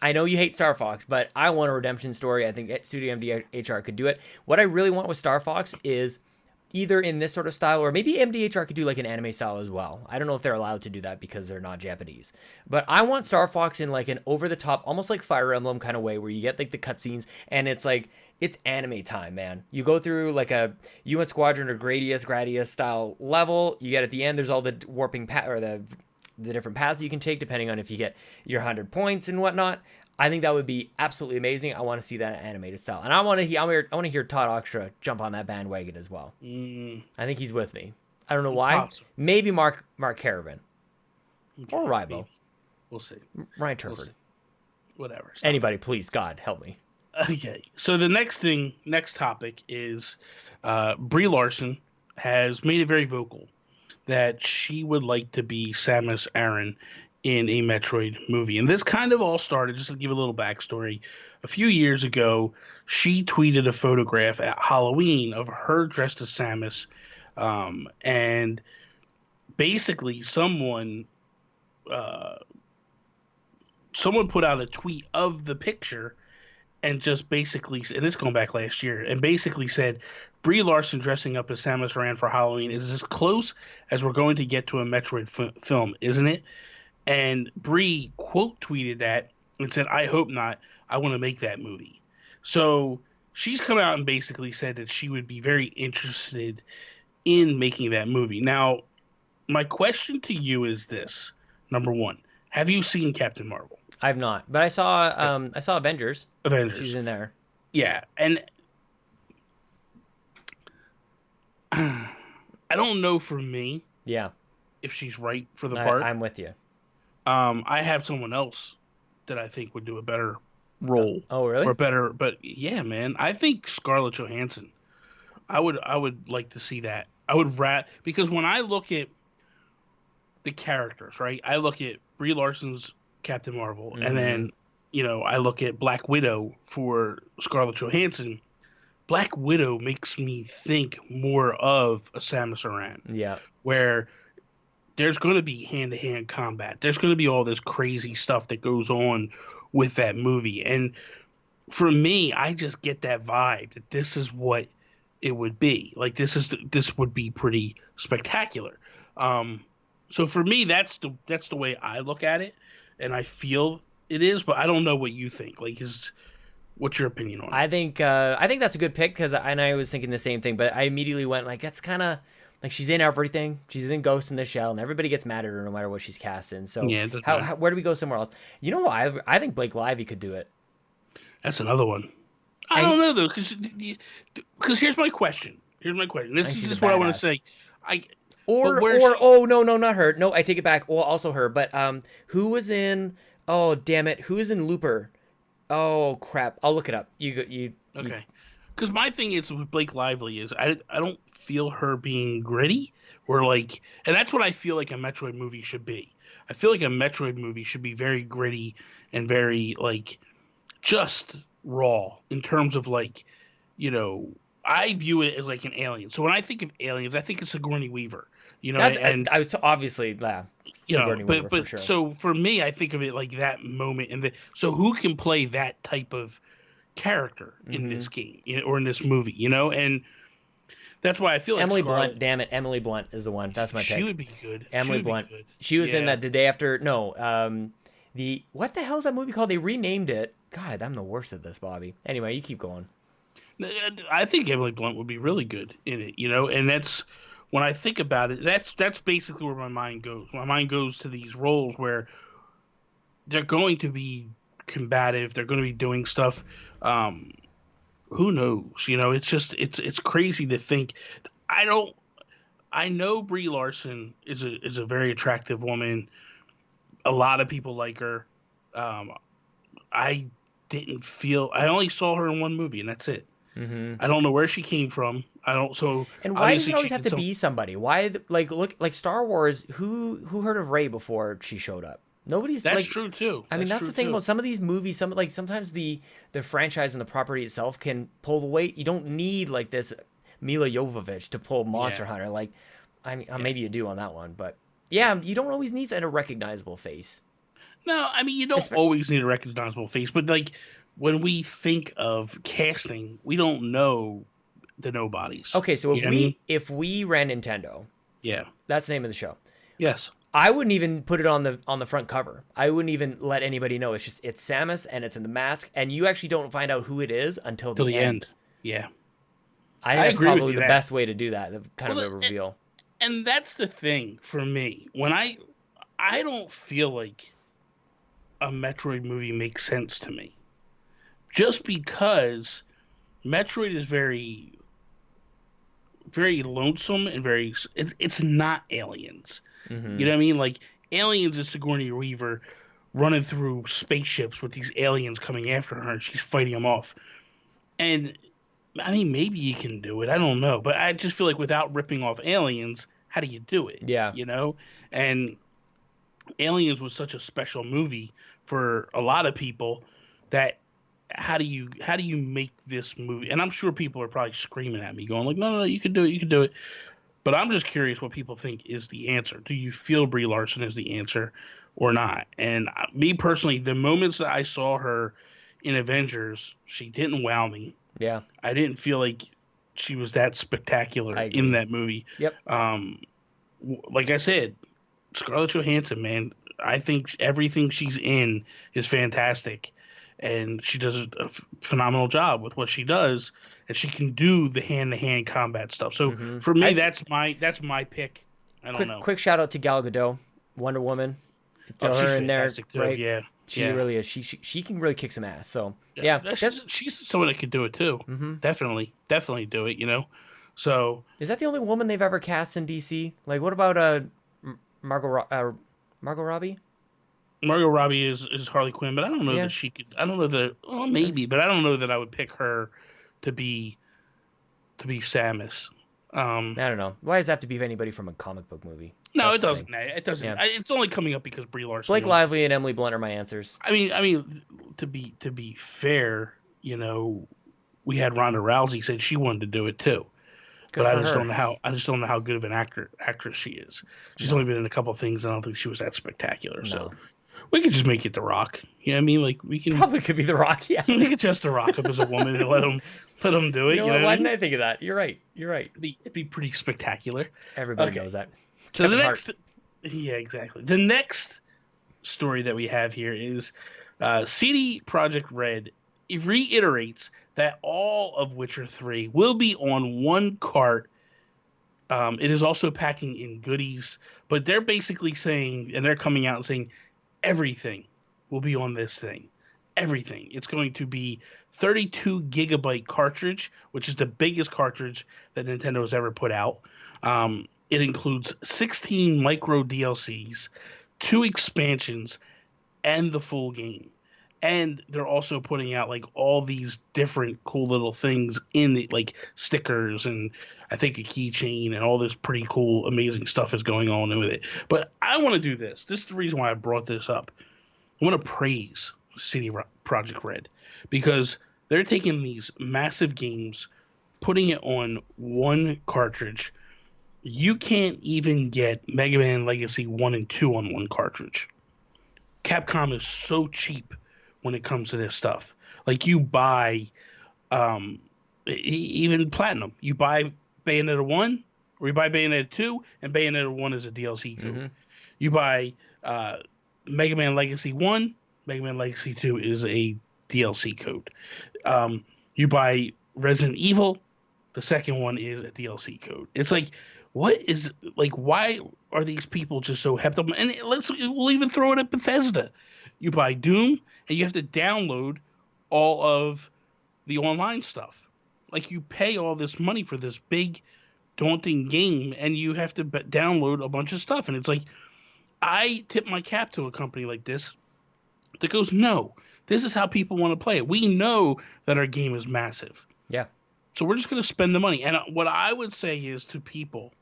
I know you hate Star Fox, but I want a redemption story. I think Studio MDHR could do it. What I really want with Star Fox is either in this sort of style, or maybe MDHR could do like an anime style as well. I don't know if they're allowed to do that because they're not Japanese. But I want Star Fox in like an over-the-top, almost like Fire Emblem kind of way, where you get like the cutscenes, and it's like, it's anime time, man. You go through like a UN Squadron or Gradius style level. You get at the end, there's all the warping or the different paths you can take depending on if you get your 100 points and whatnot. I think that would be absolutely amazing. I want to see that animated style, and I want to hear Todd Oxtra jump on that bandwagon as well. I think he's with me. I don't know why.
Awesome.
Maybe Mark Caravan or Rybo.
Maybe. We'll see.
Ryan Turford.
We'll see. Whatever. Stop.
Anybody, please, God help me.
Okay. So the next topic is BRIE LARSON has made it very vocal that she would like to be Samus Aran in a Metroid movie. And this kind of all started, just to give a little backstory, a few years ago, she tweeted a photograph at Halloween of her dressed as Samus, and basically someone someone put out a tweet of the picture and just basically, and it's going back last year, and basically said, Brie Larson dressing up as Samus Aran for Halloween is as close as we're going to get to a Metroid film, isn't it? And Brie quote tweeted that and said, I hope not. I want to make that movie. So she's come out and basically said that she would be very interested in making that movie. Now, my question to you is this. Number one, have you seen Captain Marvel?
I've not, but I saw Avengers.
Avengers.
She's in there.
Yeah, and I don't know for me.
Yeah.
If she's right for the part.
I'm with you.
I have someone else that I think would do a better role.
Oh, really?
Or better, but yeah, man. I think Scarlett Johansson. I would like to see that. I would because when I look at the characters, right? I look at Brie Larson's Captain Marvel, and then I look at Black Widow for Scarlett Johansson. Black Widow makes me think more of a Samus Aran.
Yeah.
Where there's going to be hand-to-hand combat. There's going to be all this crazy stuff that goes on with that movie. And for me, I just get that vibe that this is what it would be. Like, this would be pretty spectacular. So for me, that's the way I look at it, and I feel it is, but I don't know what you think. Like, what's your opinion on it?
I think that's a good pick because I was thinking the same thing, but I immediately went like, that's kind of like she's in everything. She's in Ghost in the Shell, and everybody gets mad at her no matter what she's cast in. So
yeah,
where do we go somewhere else? You know what? I think Blake Lively could do it. That's
another one. I don't know though, because here's my question. This is what I want to say.
No, not her. No, I take it back. Well, also her, but who was in? Oh, damn it! Who was in Looper? Oh crap! I'll look it up. You
okay? Because my thing is with Blake Lively is I don't feel her being gritty or like, and that's what I feel like a Metroid movie should be. I feel like a Metroid movie should be very gritty and very like just raw in terms of like, I view it as like an Alien. So when I think of Aliens, I think of Sigourney Weaver.
I was obviously Sigourney Weaver
but
for sure.
So for me, I think of it like that moment, and so who can play that type of character in this game or in this movie, and that's why I feel like
Emily Blunt. Damn it, Emily Blunt is the one. That's my pick.
She would be good.
Emily Blunt. She was in that the day after. No, what the hell is that movie called? They renamed it. God, I'm the worst at this, Bobby. Anyway, you keep going.
I think Emily Blunt would be really good in it, and that's when I think about it. That's basically where my mind goes. My mind goes to these roles where they're going to be combative. They're going to be doing stuff. Who knows? It's just it's crazy to think. I know Brie Larson is a very attractive woman. A lot of people like her. I only saw her in one movie, and that's it. I don't know where she came from.
And why does it always have to be somebody? Why look like Star Wars? Who heard of Rey before she showed up? Nobody's.
That's true too.
I mean, that's the thing about some of these movies. Sometimes the franchise and the property itself can pull the weight. You don't need like this Mila Jovovich to pull Monster Hunter. Like, I mean, maybe you do on that one, but yeah, you don't always need a recognizable face.
No, I mean you don't always need a recognizable face, but like when we think of casting, we don't know the nobodies.
Okay, so if we ran Nintendo, that's the name of the show.
Yes.
I wouldn't even put it on the front cover. I wouldn't even let anybody know. It's Samus and it's in the mask, and you actually don't find out who it is until the end. Yeah. I think that's probably the best way to do that, kind of a reveal.
And that's the thing for me. When I don't feel like a Metroid movie makes sense to me. Just because Metroid is very, very lonesome and it's not Aliens. You know what I mean? Like, Aliens is Sigourney Weaver running through spaceships with these aliens coming after her, and she's fighting them off. And, I mean, maybe you can do it. I don't know. But I just feel like without ripping off Aliens, how do you do it?
Yeah.
And Aliens was such a special movie for a lot of people that how do you make this movie? And I'm sure people are probably screaming at me going like, no, you can do it. But I'm just curious what people think is the answer. Do you feel Brie Larson is the answer? or not. And me personally, the moments that I saw her in Avengers, she didn't wow me.
Yeah.
I didn't feel like she was that
I
spectacular
agree.
in that movie.
Yep.
Like I said, Scarlett Johansson, man, I think everything she's in is fantastic, and she does a phenomenal job with what she does, and she can do the hand-to-hand combat stuff. So for me, that's my pick. I don't know.
Quick shout out to Gal Gadot, Wonder Woman.
Oh,
Throw
she's
her in there,
fantastic too.
right?
Yeah,
She
yeah.
really is. She can really kick some ass. So yeah,
She's someone that could do it too. Definitely do it. So
is that the only woman they've ever cast in DC? Like, what about Margot Robbie?
Margot Robbie is Harley Quinn, but I don't know
Yeah.
that she could. I don't know that. Well, maybe, but I don't know that I would pick her to be Samus.
I don't know. Why does it have to be anybody from a comic book movie?
No,
That's
it
the
doesn't.
thing.
It doesn't.
Yeah.
It's only coming up because Brie Larson.
Blake Lively and Emily Blunt are my answers.
I mean, to be fair, we had Ronda Rousey said she wanted to do it too,
Good
but I
for
just
her.
don't know how good of an actress she is. She's only been in a couple of things, and I don't think she was that spectacular. So
No.
we could just make it The Rock. You know what I mean? Like we can
Probably could be The Rock. Yeah.
we could just The Rock up as a woman and let him do it.
You know what? Why didn't I think of that? You're right.
It'd be pretty spectacular.
Everybody
Okay.
knows that.
So
Kevin
the
Hart.
next, yeah, exactly. The next story that we have here is CD Projekt Red reiterates that all of Witcher 3 will be on one cart. It is also packing in goodies, but they're basically saying, and they're coming out and saying, everything will be on this thing. Everything. It's going to be 32 gigabyte cartridge, which is the biggest cartridge that Nintendo has ever put out. It includes 16 micro DLCs, 2 expansions, and the full game. And they're also putting out like all these different cool little things in it, like stickers and I think a keychain and all this pretty cool, amazing stuff is going on with it. But I want to do this. This is the reason why I brought this up. I want to praise CD Projekt Red because they're taking these massive games, putting it on one cartridge. You can't even get Mega Man Legacy 1 and 2 on one cartridge. Capcom is so cheap when it comes to this stuff. Like you buy even Platinum. You buy Bayonetta 1 or you buy Bayonetta 2 and Bayonetta 1 is a DLC code. You buy Mega Man Legacy 1, Mega Man Legacy 2 is a DLC code. You buy Resident Evil, the second one is a DLC code. It's like, why are these people just so hepped up? And we'll even throw it at Bethesda. You buy Doom, and you have to download all of the online stuff. Like, you pay all this money for this big, daunting game, and you have to download a bunch of stuff. And it's like, I tip my cap to a company like this that goes, no, this is how people want to play it. We know that our game is massive.
Yeah.
So we're just going to spend the money. And what I would say is to people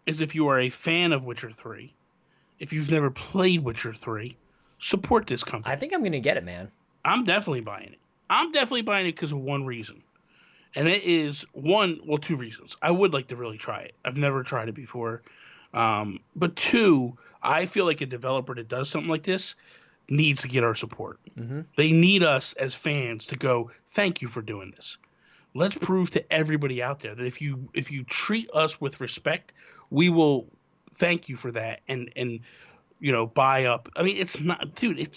is if you are a fan of Witcher 3, if you've never played Witcher 3, support this company.
I think I'm going to get it, man.
I'm definitely buying it. I'm definitely buying it because of one reason. And it is two reasons. I would like to really try it. I've never tried it before. But two, I feel like a developer that does something like this needs to get our support. They need us as fans to go, thank you for doing this. Let's prove to everybody out there that if you treat us with respect, we will thank you for that and buy up. I mean, it's not, dude,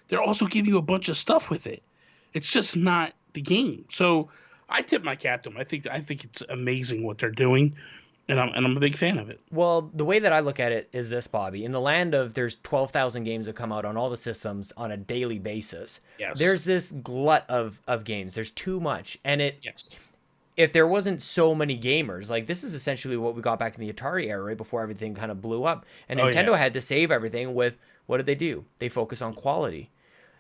they're also giving you a bunch of stuff with it. It's just not the game. So I tip my cap to them. I think it's amazing what they're doing, and I'm a big fan of it.
Well, the way that I look at it is this, Bobby. In the land of there's 12,000 games that come out on all the systems on a daily basis.
Yes.
There's this glut of games. There's too much. And
Yes.
if there wasn't so many gamers, like this is essentially what we got back in the Atari era, right before everything kind of blew up. And Nintendo had to save everything with, what did they do? They focus on quality.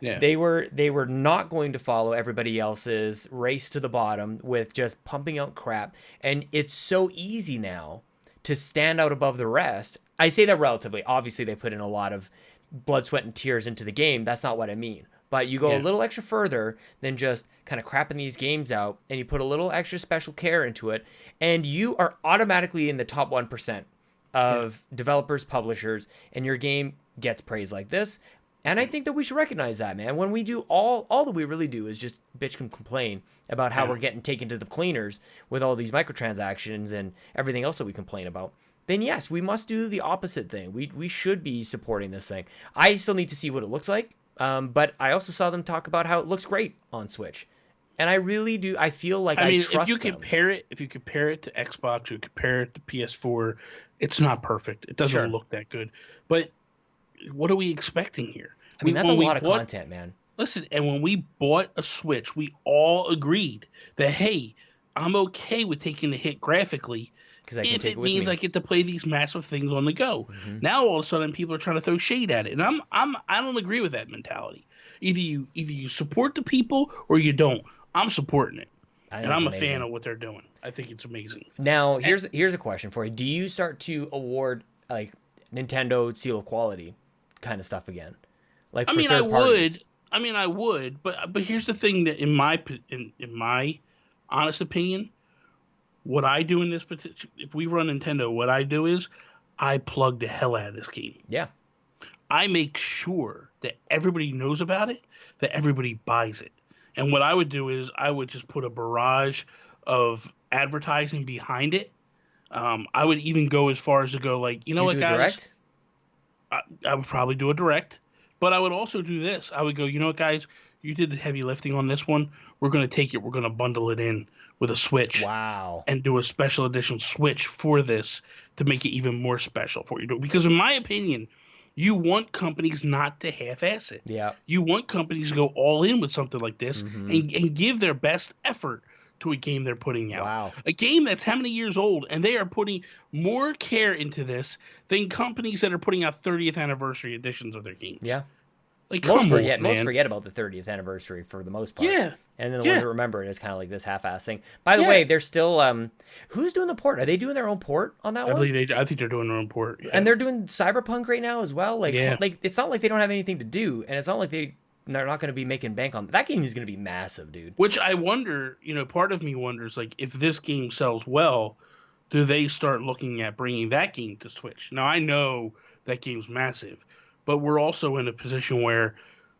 Yeah.
They were not going to follow everybody else's race to the bottom with just pumping out crap. And it's so easy now to stand out above the rest. I say that relatively. Obviously, they put in a lot of blood, sweat, and tears into the game. That's not what I mean. But you go a little extra further than just kind of crapping these games out, and you put a little extra special care into it, and you are automatically in the top 1%. of developers, publishers, and your game gets praise like this. And I think that we should recognize that, man. When we do all that we really do is just bitch and complain about how we're getting taken to the cleaners with all these microtransactions and everything else that we complain about, then yes, we must do the opposite thing. We should be supporting this thing. I still need to see what it looks like, but I also saw them talk about how it looks great on Switch. And I really do. I feel like I mean, trust
if you compare it to Xbox or compare it to PS4, it's not perfect. It doesn't look that good. But what are we expecting here?
I mean, that's a lot of content, man.
Listen, and when we bought a Switch, we all agreed that, hey, I'm okay with taking the hit graphically if it means I get to play these massive things on the go. Now all of a sudden people are trying to throw shade at it, and I don't agree with that mentality. Either you support the people or you don't. I'm supporting it, and I'm a fan of what they're doing. I think it's amazing.
Now here's a question for you: do you start to award like Nintendo seal of quality kind of stuff again? Like, I mean,
I would, but here's the thing: that in my honest opinion, what I do in this particular, if we run Nintendo, what I do is I plug the hell out of this game.
Yeah,
I make sure that everybody knows about it, that everybody buys it. And what I would do is I would just put a barrage of advertising behind it. I would even go as far as to go like, you know what, guys?
Direct?
I would probably do a direct, but I would also do this. I would go, you know what, guys? You did the heavy lifting on this one. We're going to take it. We're going to bundle it in with a Switch.
Wow.
And do a special edition Switch for this to make it even more special for you. Because in my opinion, you want companies not to half-ass it.
Yeah.
You want companies to go all in with something like this and give their best effort to a game they're putting out.
Wow.
A game that's how many years old, and they are putting more care into this than companies that are putting out 30th anniversary editions of their games.
Yeah.
Like,
most forget about the 30th anniversary for the most part.
Yeah.
And then the ones that remember it is kind of like this half-ass thing. By the way, they're still who's doing the port? Are they doing their own port on that one?
I think they're doing their own port. Yeah.
And they're doing Cyberpunk right now as well. Like it's not like they don't have anything to do, and it's not like they're not going to be making bank on that game. Is going to be massive, dude.
Which I wonder, part of me wonders, like, if this game sells well, do they start looking at bringing that game to Switch? Now I know that game's massive, but we're also in a position where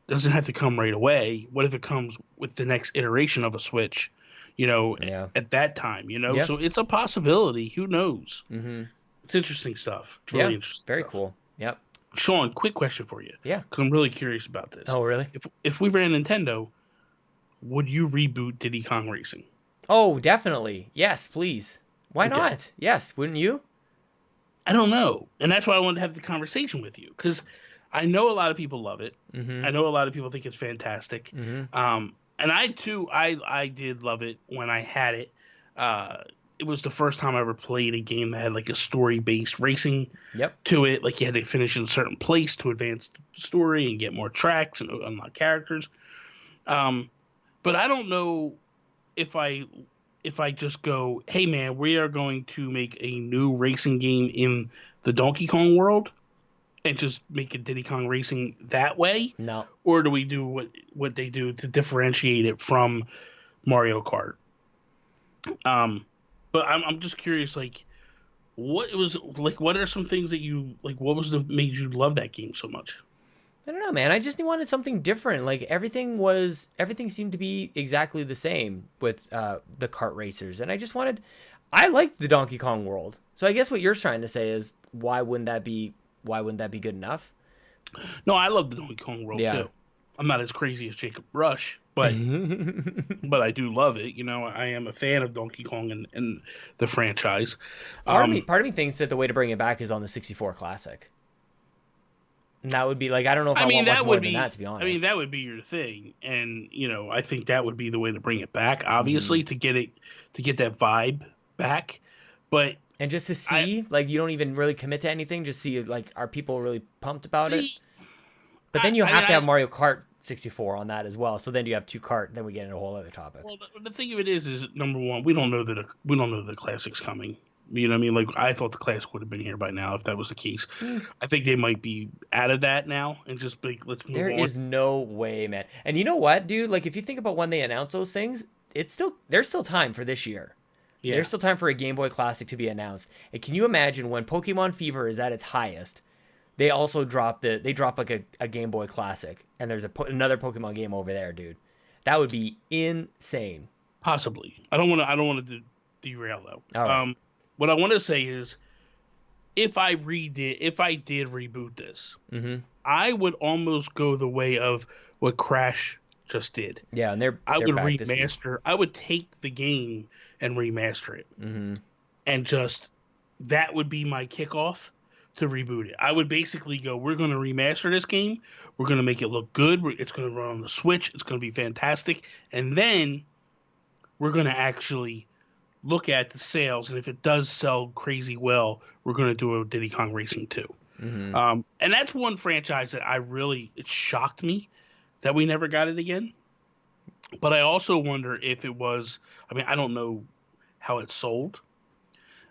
it doesn't have to come right away. What if it comes with the next iteration of a Switch, at that time,
Yeah.
So it's a possibility. Who knows? Mm-hmm. It's interesting stuff. It's really interesting
very
stuff.
Cool. Yep.
Sean, quick question for you.
Yeah.
Because I'm really curious about this.
Oh, really?
If we ran Nintendo, would you reboot Diddy Kong Racing?
Oh, definitely. Yes, please. Why not? Yes, wouldn't you?
I don't know. And that's why I wanted to have the conversation with you. Because I know a lot of people love it. Mm-hmm. I know a lot of people think it's fantastic. Mm-hmm. And I, too, I did love it when I had it. It was the first time I ever played a game that had like a story-based racing to it. Like you had to finish in a certain place to advance the story and get more tracks and unlock characters. But I don't know if I just go, hey man, we are going to make a new racing game in the Donkey Kong world and just make it Diddy Kong Racing that way.
No. Or
do we do what they do to differentiate it from Mario Kart? But I'm just curious, like, what are some things that you like? What was made you love that game so much?
I don't know, man. I just wanted something different. Like everything seemed to be exactly the same with the kart racers, and I liked the Donkey Kong world. So I guess what you're trying to say is why wouldn't that be good enough?
No, I love the Donkey Kong world too. I'm not as crazy as Jacob Rush, but but I do love it. I am a fan of Donkey Kong and the franchise.
Part of me thinks that the way to bring it back is on the 64 Classic. And that would be like, I don't know if I want much more than that, to be honest.
I mean, that would be your thing, and I think that would be the way to bring it back. Obviously, to get that vibe back, but
and just to see, like, you don't even really commit to anything. Just see, like, are people really pumped about it? But then you have to have Mario Kart 64 on that as well. So then you have two kart. Then we get into a whole other topic.
Well, the thing of it is number one, we don't know that the classic's coming. You know what I mean? Like, I thought the classic would have been here by now if that was the case. I think they might be out of that now and just like, let's move on.
There is no way, man. And you know what, dude? Like, if you think about when they announce those things, there's still time for this year.
Yeah.
There's still time for a Game Boy Classic to be announced. And can you imagine when Pokemon Fever is at its highest, they also drop like a Game Boy Classic, and there's another Pokemon game over there, dude. That would be insane.
Possibly. I don't want to derail though.
All right.
What I want to say is, if I did reboot this, I would almost go the way of what Crash just did.
Yeah, and
I would remaster. I would take the game and remaster it, and just that would be my kickoff to reboot it. I would basically go, we're going to remaster this game. We're going to make it look good. It's going to run on the Switch. It's going to be fantastic, and then we're going to actually look at the sales, and if it does sell crazy well, we're going to do a Diddy Kong Racing 2. And that's one franchise that it shocked me that we never got it again. But I also wonder if it was, I don't know how it sold.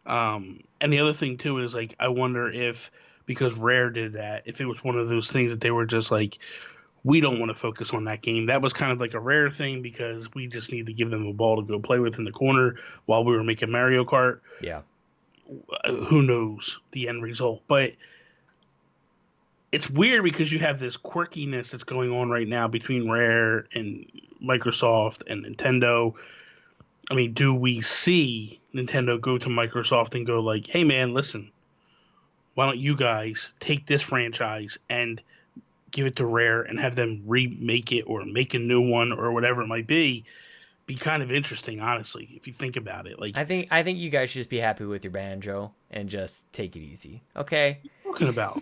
And the other thing too is, like, I wonder if, because Rare did that, if it was one of those things that they were just like, we don't want to focus on that game. That was kind of like a Rare thing because we just need to give them a ball to go play with in the corner while we were making Mario Kart.
Yeah.
Who knows the end result? But it's weird because you have this quirkiness that's going on right now between Rare and Microsoft and Nintendo. Do we see Nintendo go to Microsoft and go like, hey man, listen, why don't you guys take this franchise and give it to Rare and have them remake it or make a new one or whatever it might be kind of interesting, honestly, if you think about it. Like,
I think you guys should just be happy with your banjo and just take it easy, okay?
What are you talking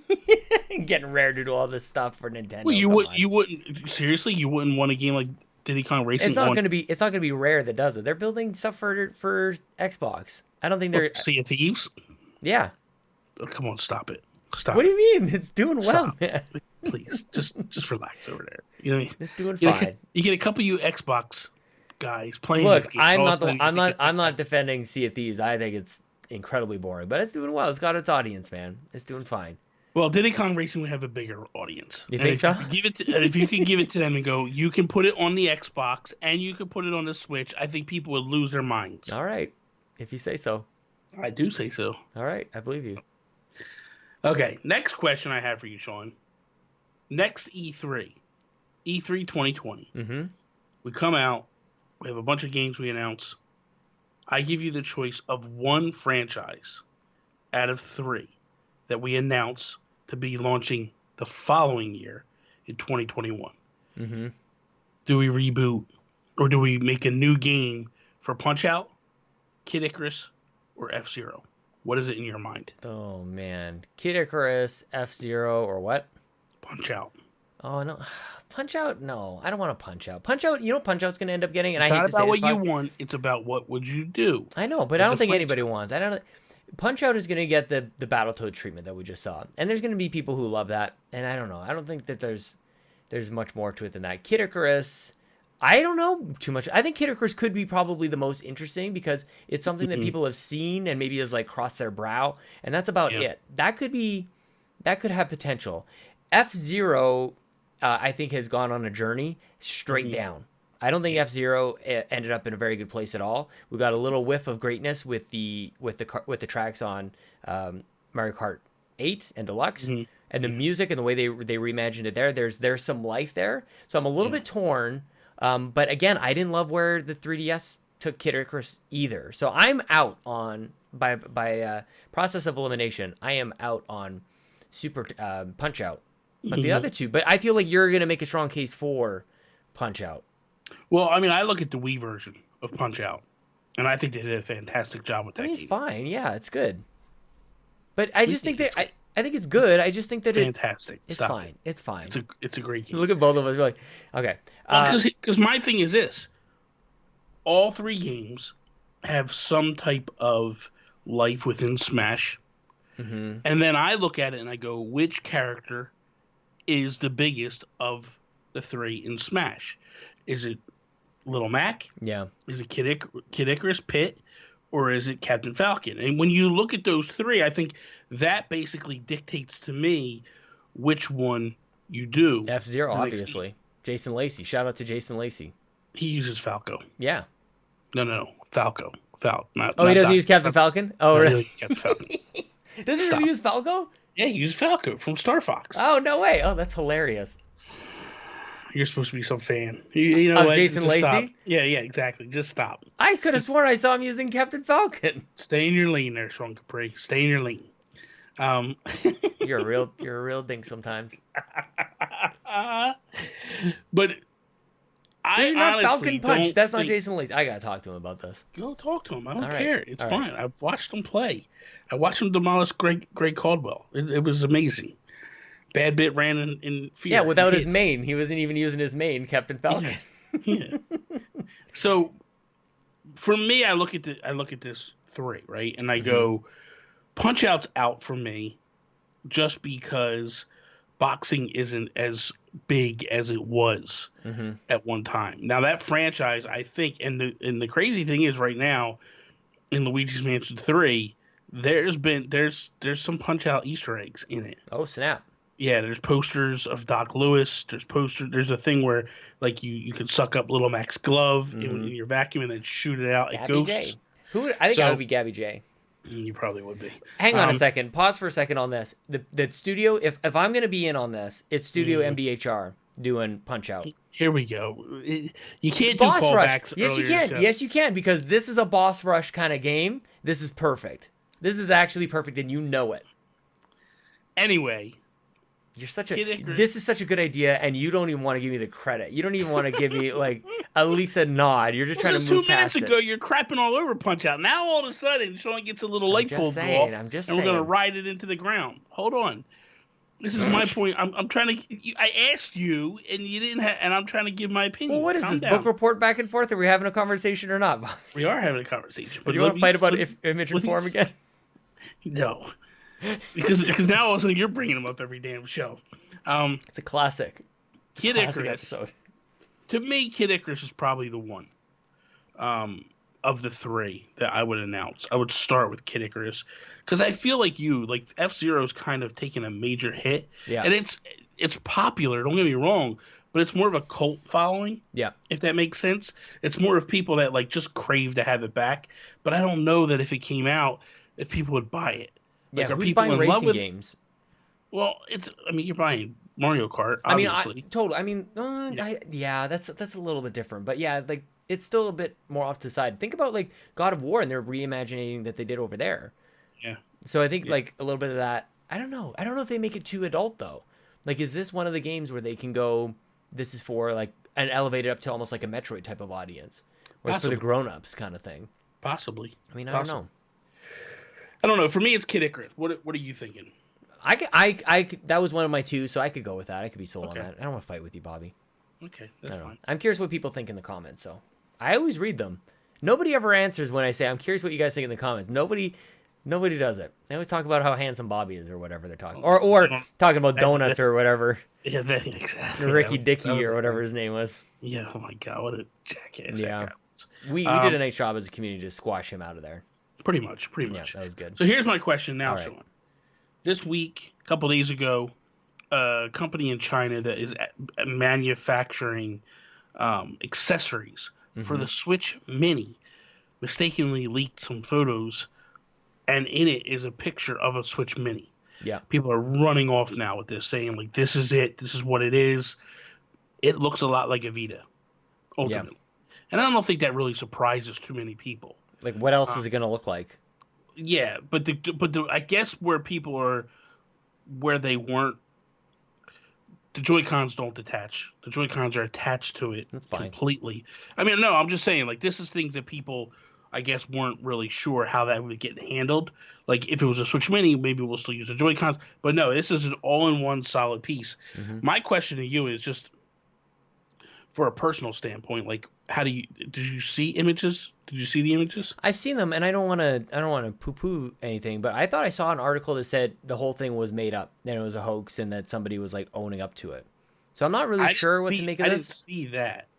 about?
Getting Rare to do all this stuff for Nintendo.
Well, you wouldn't seriously, you wouldn't want a game like Diddy Kong Racing?
It's not going to be Rare that does it. They're building stuff for Xbox. I don't think they're
Sea of Thieves.
Yeah.
Oh, come on, stop it. Stop.
What do you mean? It's doing well, man.
Please, just relax over there. You know,
it's doing fine.
You get a couple of you Xbox guys playing.
Look,
this game,
I'm not defending Sea of Thieves. I think it's incredibly boring, but it's doing well. It's got its audience, man. It's doing fine.
Well, Diddy Kong Racing would have a bigger audience.
You think so?
If you can give it to them and go, you can put it on the Xbox and you can put it on the Switch, I think people would lose their minds.
All right, if you say so.
I do say so.
All right, I believe you.
Okay, next question I have for you, Sean. Next E3 2020. We come out. We have a bunch of games we announce. I give you the choice of one franchise out of 3 that we announce to be launching the following year in 2021. Do we reboot or do we make a new game for Punch-Out, Kid Icarus, or F-Zero? What is it in your mind?
Oh, man. Kid Icarus, F-Zero, or what?
Punch-Out.
Oh, no. Punch-Out? No, I don't want to Punch-Out. Punch-Out, you know what Punch-Out's going to end up getting? And
it's
I hate
not
to say
about what you want. It's about what would you do.
I know, but I don't think anybody wants. Punch-Out is going to get the Battletoad treatment that we just saw. And there's going to be people who love that. And I don't know. I don't think that there's much more to it than that. Kid Icarus, I don't know too much. I think Kid Icarus could be probably the most interesting because it's something that people have seen and maybe has like crossed their brow. And that's about it. That could have potential. F-Zero, I think, has gone on a journey straight down. I don't think F-Zero ended up in a very good place at all. We got a little whiff of greatness with the tracks on Mario Kart 8 and Deluxe, and the music and the way they reimagined it there. There's some life there, so I'm a little bit torn. But again, I didn't love where the 3DS took Kid Icarus either. So I'm out on by process of elimination. I am out on Super Punch-Out, but the other two. But I feel like you're gonna make a strong case for Punch-Out.
Well, I mean, I look at the Wii version of Punch-Out, and I think they did a fantastic job with that game.
It's fine. Yeah, it's good. But I just think that I think it's good. I just think that
fantastic.
It's fine. It's fine.
It's a great game.
Look at both of us. We're like, okay.
Because my thing is this: all 3 games have some type of life within Smash, and then I look at it and I go, which character is the biggest of the 3 in Smash? Is it Little Mac?
Yeah.
Is it Kid Icarus, Pit, or is it Captain Falcon? And when you look at those 3, I think that basically dictates to me which one you do.
F-Zero, obviously. Jason Lacey. Shout out to Jason Lacey.
He uses Falco.
Yeah.
No. Falco. Falcon.
Oh, he doesn't use Captain Falcon? Oh,
no,
really?
Captain Falcon.
Does he really use Falco?
Yeah, he used Falco from Star Fox.
Oh, no way. Oh, that's hilarious.
You're supposed to be some fan. You know
of
what?
Jason
Just
Lacey?
Stop. Yeah, exactly. Just stop.
I could have sworn I saw him using Captain Falcon.
Stay in your lane there, Sean Capri. Stay in your lane.
You're a real dink sometimes.
But
This is not Falcon Punch. That's not
think...
Jason Lacey. I gotta talk to him about this.
Go talk to him. I don't
All
care.
right.
It's
All
fine.
right.
I've watched him play. I watched him demolish Greg Caldwell. It was amazing. Bad Bit ran in fear.
Yeah, without his main. He wasn't even using his main, Captain Falcon.
Yeah. So for me, I look at this 3, right? And I go, Punch-Out's out for me just because boxing isn't as big as it was at one time. Now that franchise, I think, and the crazy thing is right now in Luigi's Mansion 3, there's some Punch-Out Easter eggs in it.
Oh, snap.
Yeah, there's posters of Doc Lewis. There's a thing where like you could suck up Little Mac's glove in your vacuum and then shoot it out.
Gabby
It
J.
ghosts.
I think I would be Gabby J.
You probably would be.
Hang on a second. Pause for a second on this. The studio, if I'm going to be in on this, it's Studio MDHR doing Punch-Out.
Here we go. You can't
Boss
do
Rush.
callbacks.
Yes, you can. Yes, you can, because this is a Boss Rush kind of game. This is perfect. This is actually perfect, and you know it.
Anyway.
This is such a good idea, and you don't even want to give me the credit. You don't even want to give me like at least a nod. You're just trying to move past it.
2 minutes ago, you're crapping all over Punch-Out. Now all of a sudden, Sean gets a little light bulb off, and we're gonna ride it into the ground. Hold on. This is my point. I'm trying to. I asked you, and you didn't have, and I'm trying to give my opinion.
Well, what is this book report back and forth? Are we having a conversation or not?
We are having a conversation.
But you want to fight about image and form again?
No, because now all of a sudden you're bringing them up every damn show.
It's a classic.
Kid Icarus.
Episode.
To me, Kid Icarus is probably the one of the 3 that I would announce. I would start with Kid Icarus because I feel like F-Zero's kind of taken a major hit.
Yeah.
And it's popular, don't get me wrong, but it's more of a cult following.
Yeah.
If that makes sense. It's more of people that like just crave to have it back. But I don't know that if it came out, if people would buy it.
Like, who's buying racing games?
Well, you're buying Mario Kart, obviously.
That's a little bit different. But yeah, like it's still a bit more off to the side. Think about like God of War and their reimagining that they did over there.
Yeah.
So I think like a little bit of that. I don't know if they make it too adult though. Like, is this one of the games where they can go, this is for like an elevated up to almost like a Metroid type of audience, or it's for the grown-ups kind of thing?
Possibly.
I mean, I don't know.
I don't know. For me, it's Kid Icarus. What are you thinking?
That was one of my 2, so I could go with that. I could be sold on that. I don't want to fight with you, Bobby.
Okay, that's fine.
I'm curious what people think in the comments, so I always read them. Nobody ever answers when I say, I'm curious what you guys think in the comments. Nobody does it. They always talk about how handsome Bobby is or whatever they're talking. Or talking about donuts or whatever.
Yeah, exactly.
Ricky Dickey or whatever his name was.
Yeah, oh my God, what a jackass
yeah.
that guy was.
We did a nice job as a community to squash him out of there.
Pretty much.
Yeah, that was good.
So here's my question now, Sean. This week, a couple days ago, a company in China that is manufacturing accessories for the Switch Mini mistakenly leaked some photos, and in it is a picture of a Switch Mini.
Yeah.
People are running off now with this, saying, like, this is it. This is what it is. It looks a lot like a Vita, ultimately. Yeah. And I don't think that really surprises too many people.
Like, what else is it going to look like?
Yeah, but I guess where people are, where they weren't, the Joy-Cons don't detach. The Joy-Cons are attached to it.
That's fine.
Completely. I mean, no, I'm just saying, like, this is things that people, I guess, weren't really sure how that would get handled. Like, if it was a Switch Mini, maybe we'll still use the Joy-Cons. But no, this is an all-in-one solid piece. Mm-hmm. My question to you is just, for a personal standpoint, like, did you see images? Did you see the images?
I've seen them, and I don't want to poo-poo anything, but I thought I saw an article that said the whole thing was made up, and it was a hoax, and that somebody was like owning up to it. So I'm not really sure what to make of this.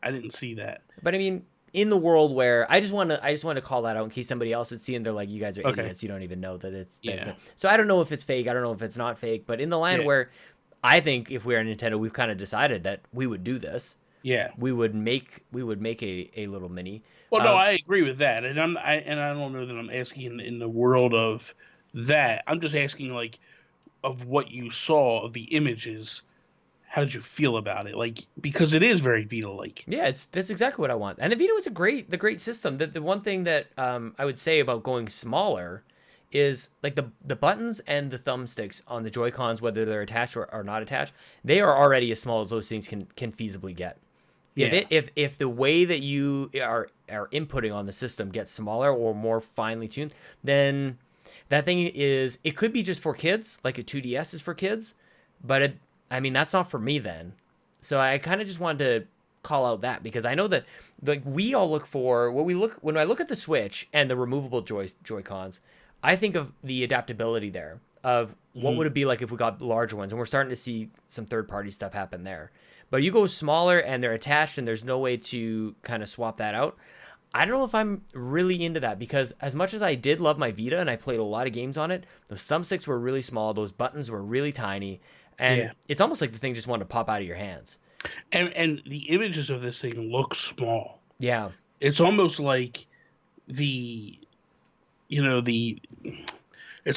I didn't see that.
But I mean, in the world where I just want to call that out in case somebody else is seeing, they're like, you guys are idiots. You don't even know that it's. Yeah. So I don't know if it's fake. I don't know if it's not fake. But in the land where I think if we're Nintendo, we've kind of decided that we would do this.
Yeah.
we would make a little mini.
Well, no, I agree with that, and I don't know that I'm asking in the world of that. I'm just asking like of what you saw of the images. How did you feel about it? Like because it is very Vita like.
Yeah, that's exactly what I want. And the Vita was the great system. The one thing that I would say about going smaller is like the buttons and the thumbsticks on the Joy-Cons, whether they're attached or not attached, they are already as small as those things can feasibly get.
Yeah.
If the way that you are inputting on the system gets smaller or more finely tuned, then that thing it could be just for kids, like a 2DS is for kids, but I mean that's not for me then. So I kind of just wanted to call out that because I know that like we all look for when I look at the Switch and the removable Joy-Cons, I think of the adaptability there of what would it be like if we got larger ones, and we're starting to see some third-party stuff happen there. But you go smaller and they're attached and there's no way to kind of swap that out. I don't know if I'm really into that because as much as I did love my Vita and I played a lot of games on it, those thumbsticks were really small, those buttons were really tiny, and it's almost like the thing just wanted to pop out of your hands.
And the images of this thing look small.
Yeah.
It's almost like it's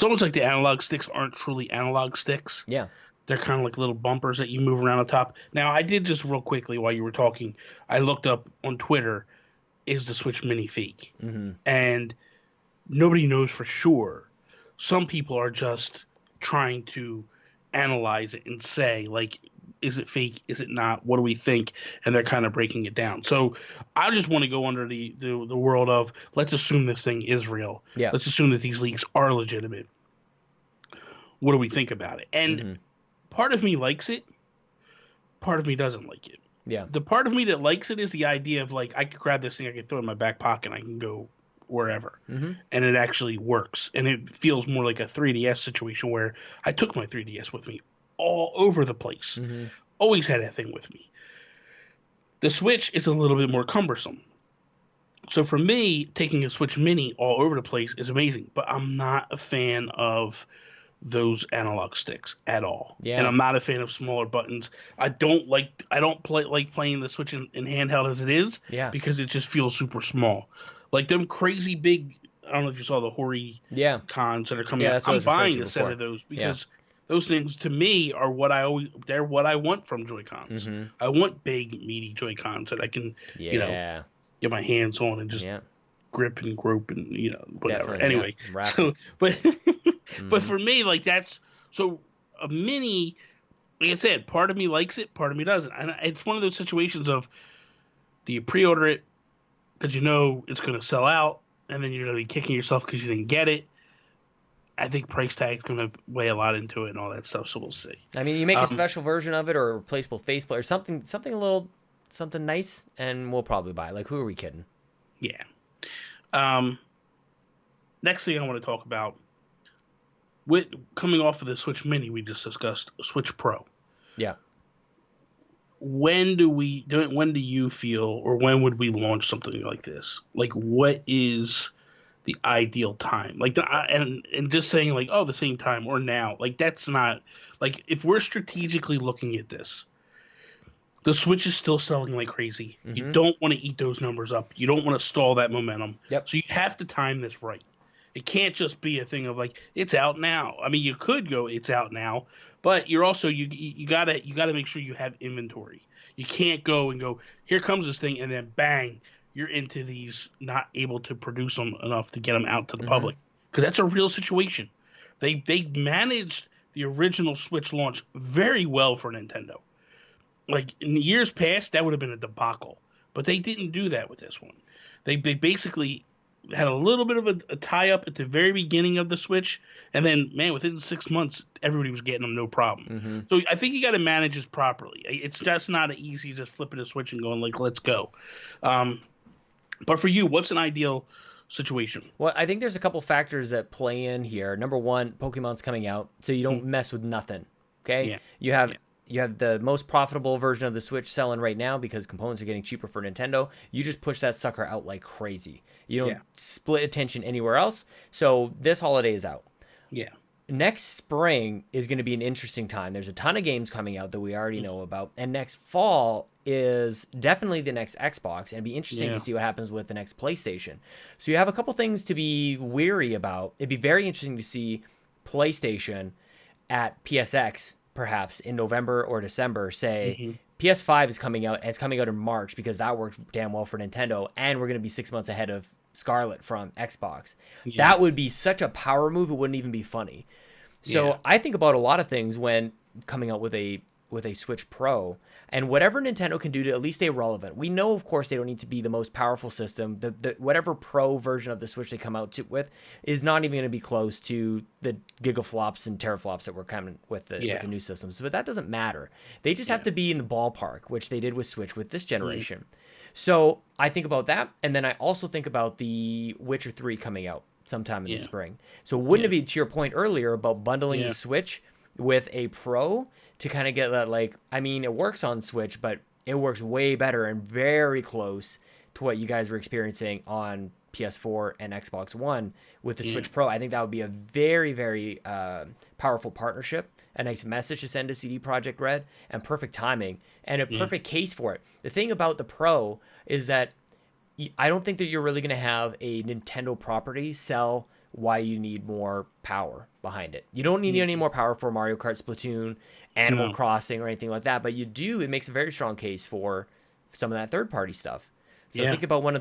almost like the analog sticks aren't truly analog sticks.
Yeah.
They're kind of like little bumpers that you move around on top. Now, I did just real quickly while you were talking, I looked up on Twitter, is the Switch Mini fake?
Mm-hmm.
And nobody knows for sure. Some people are just trying to analyze it and say, like, is it fake? Is it not? What do we think? And they're kind of breaking it down. So I just want to go under the world of let's assume this thing is real.
Yeah.
Let's assume that these leaks are legitimate. What do we think about it? And part of me likes it. Part of me doesn't like it.
Yeah.
The part of me that likes it is the idea of like I could grab this thing, I could throw it in my back pocket, and I can go wherever.
Mm-hmm.
And it actually works. And it feels more like a 3DS situation where I took my 3DS with me all over the place.
Mm-hmm.
Always had that thing with me. The Switch is a little bit more cumbersome. So for me, taking a Switch Mini all over the place is amazing, but I'm not a fan of those analog sticks at all.
Yeah.
And I'm not a fan of smaller buttons. I don't like playing the Switch in handheld as it is.
Yeah.
Because it just feels super small. Like them crazy big, I don't know if you saw the Hori cons that are coming out. I'm buying a set of those because those things to me are they're what I want from Joy-Cons.
Mm-hmm.
I want big, meaty Joy-Cons that I can, get my hands on and just grip and grope and, whatever.
Definitely,
anyway, so, but, but for me, like so a mini, like I said, part of me likes it, part of me doesn't. And it's one of those situations of, do you pre-order it because it's going to sell out and then you're going to be kicking yourself because you didn't get it? I think price tag's going to weigh a lot into it and all that stuff, so we'll see.
I mean, you make a special version of it or a replaceable faceplate or something nice, and we'll probably buy it. Like, who are we kidding?
Yeah. Next thing I want to talk about, with coming off of the Switch Mini we just discussed, Switch Pro.
Yeah.
When do you feel, or when would we launch something like this? Like, what is the ideal time? Like, and just saying like, oh, the same time or now, like that's not like if we're strategically looking at this, the Switch is still selling like crazy. Mm-hmm. You don't want to eat those numbers up. You don't want to stall that momentum.
Yep.
So you have to time this right. It can't just be a thing of like it's out now. I mean, you could go it's out now, but you're also you gotta make sure you have inventory. You can't go and go here comes this thing and then bang, you're into these not able to produce them enough to get them out to the public, because that's a real situation. They managed the original Switch launch very well for Nintendo. Like in years past, that would have been a debacle, but they didn't do that with this one. They basically had a little bit of a tie-up at the very beginning of the Switch, and then, man, within 6 months, everybody was getting them no problem. Mm-hmm. So I think you got to manage this properly. It's just not easy just flipping a switch and going like, let's go. But for you, what's an ideal situation?
Well, I think there's a couple factors that play in here. Number one, Pokemon's coming out, so you don't mess with nothing. Okay? Yeah. You have the most profitable version of the Switch selling right now because components are getting cheaper for Nintendo. You just push that sucker out like crazy. You don't split attention anywhere else. So this holiday is out.
Yeah.
Next spring is going to be an interesting time. There's a ton of games coming out that we already know about. And next fall is definitely the next Xbox, and it'd be interesting to see what happens with the next PlayStation. So you have a couple things to be weary about. It'd be very interesting to see PlayStation at PSX perhaps in November or December say PS5 is coming out, and it's coming out in March because that worked damn well for Nintendo, and we're going to be 6 months ahead of Scarlet from Xbox. That would be such a power move, it wouldn't even be funny. So I think about a lot of things when coming out with a Switch Pro, and whatever Nintendo can do to at least stay relevant. We know, of course, they don't need to be the most powerful system. The whatever Pro version of the Switch they come out with is not even going to be close to the gigaflops and teraflops that were coming with the new systems. But that doesn't matter. They just have to be in the ballpark, which they did with Switch with this generation. So I think about that, and then I also think about the Witcher 3 coming out sometime in the spring. So wouldn't it be, to your point earlier about bundling the Switch with a Pro to kind of get that, like, I mean, it works on Switch, but it works way better and very close to what you guys were experiencing on PS4 and Xbox One with the Switch Pro. I think that would be a very, very powerful partnership, a nice message to send to CD Projekt Red, and perfect timing, and a perfect case for it. The thing about the Pro is that I don't think that you're really going to have a Nintendo property sell why you need more power behind it. You don't need any more power for Mario Kart, Splatoon, Animal Crossing, or anything like that, but it makes a very strong case for some of that third-party stuff. So think about when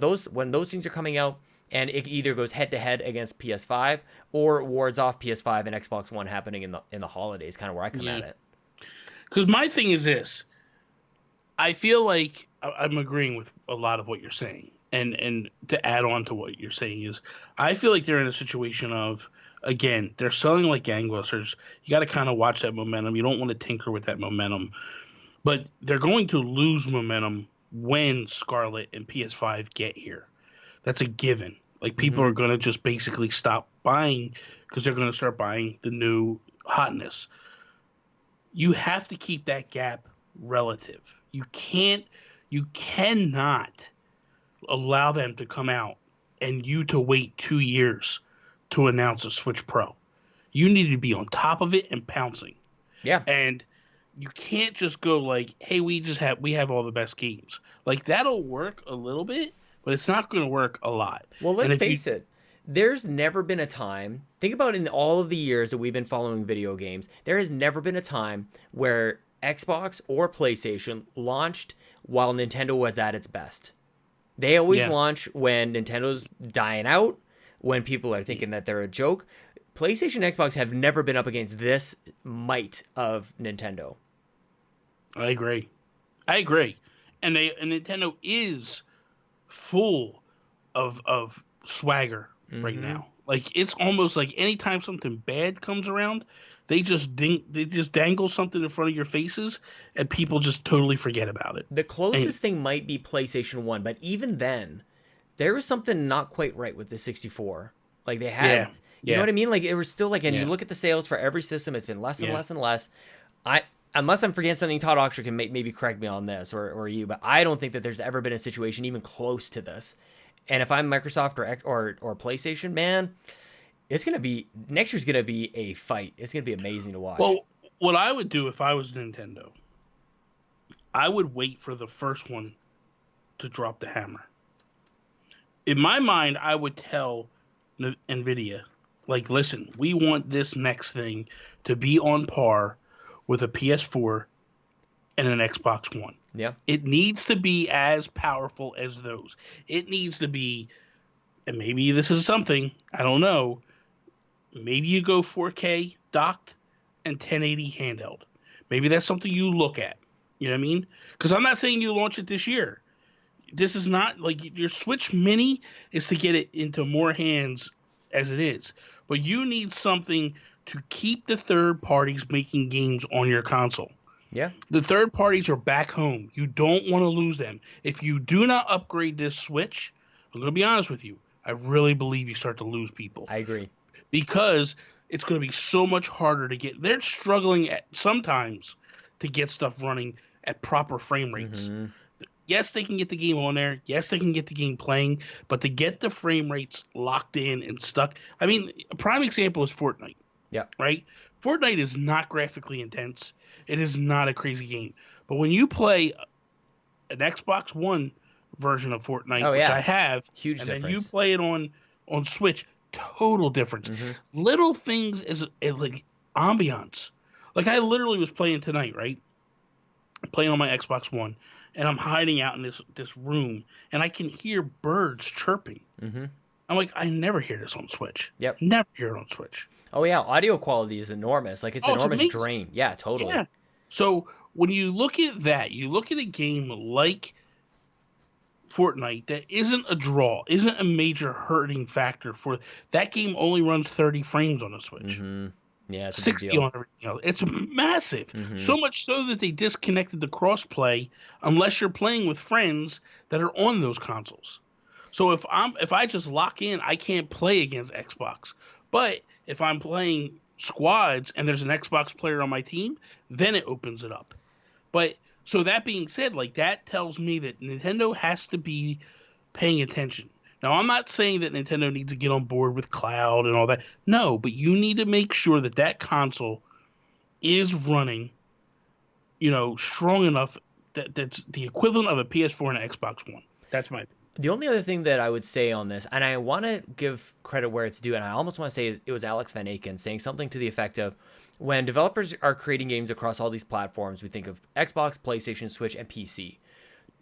those things are coming out, and it either goes head-to-head against PS5 or wards off PS5 and Xbox One happening in the holidays, kind of where I come at it.
Because my thing is this. I feel like I'm agreeing with a lot of what you're saying. And to add on to what you're saying is, I feel like they're in a situation of, again, they're selling like gangbusters. You got to kind of watch that momentum. You don't want to tinker with that momentum. But they're going to lose momentum when Scarlet and PS5 get here. That's a given. Like, people are going to just basically stop buying because they're going to start buying the new hotness. You have to keep that gap relative. You cannot allow them to come out and you to wait 2 years to announce a Switch Pro. You need to be on top of it and pouncing.
Yeah.
And you can't just go like, hey, we have all the best games. Like, that'll work a little bit, but it's not going to work a lot.
Well, let's face it. There's never been a time, think about in all of the years that we've been following video games, there has never been a time where Xbox or PlayStation launched while Nintendo was at its best. They always launch when Nintendo's dying out, when people are thinking that they're a joke. PlayStation and Xbox have never been up against this might of Nintendo.
I agree. And Nintendo is full of swagger right now. Like, it's almost like anytime something bad comes around, they just dangle something in front of your faces, and people just totally forget about it.
The closest thing might be PlayStation 1, but even then, there was something not quite right with the 64. Like, they had, you know what I mean? Like, it was still like, and you look at the sales for every system, it's been less and less and less. Unless I'm forgetting something, Todd Oxford can maybe correct me on this, or you, but I don't think that there's ever been a situation even close to this. And if I'm Microsoft or PlayStation, man, next year's gonna be a fight. It's gonna be amazing to watch.
Well, what I would do if I was Nintendo, I would wait for the first one to drop the hammer. In my mind, I would tell NVIDIA, like, listen, we want this next thing to be on par with a PS4 and an Xbox One.
Yeah.
It needs to be as powerful as those. It needs to be, and maybe this is something, I don't know, maybe you go 4K docked and 1080 handheld. Maybe that's something you look at. You know what I mean? Because I'm not saying you launch it this year. This is not, like, your Switch Mini is to get it into more hands as it is. But you need something to keep the third parties making games on your console.
Yeah.
The third parties are back home. You don't want to lose them. If you do not upgrade this Switch, I'm going to be honest with you, I really believe you start to lose people.
I agree.
Because it's going to be so much harder to get. They're struggling sometimes to get stuff running at proper frame rates. Yes, they can get the game on there. Yes, they can get the game playing. But to get the frame rates locked in and stuck. I mean, a prime example is Fortnite.
Yeah.
Right? Fortnite is not graphically intense. It is not a crazy game. But when you play an Xbox One version of Fortnite,
Oh,
which
yeah.
I have,
Huge
and
difference.
then you play it on Switch, total difference.
Mm-hmm.
Little things as like ambiance. Like I literally was playing tonight, right? Playing on my Xbox One, and I'm hiding out in this room, and I can hear birds chirping.
Mm-hmm.
I'm like, I never hear this on Switch.
Yep.
Never hear it on Switch.
Oh yeah, audio quality is enormous. Like it's enormous
amazing.
drain. Yeah, totally.
Yeah. So when you look at that, you look at a game like Fortnite that isn't a draw, isn't a major hurting factor for that game. Only runs 30 frames on the Switch.
Mm-hmm. Yeah, it's a
60
big deal.
on everything else. It's massive.
Mm-hmm.
So much so that they disconnected the crossplay unless you're playing with friends that are on those consoles. So if I just lock in, I can't play against Xbox. But if I'm playing squads and there's an Xbox player on my team, then it opens it up. But so that being said, like that tells me that Nintendo has to be paying attention. Now, I'm not saying that Nintendo needs to get on board with cloud and all that. No, but you need to make sure that that console is running, strong enough that that's the equivalent of a PS4 and an Xbox One. That's my opinion.
The only other thing that I would say on this, and I want to give credit where it's due, and I almost want to say it was Alex Van Aken saying something to the effect of, when developers are creating games across all these platforms, we think of Xbox, PlayStation, Switch, and PC.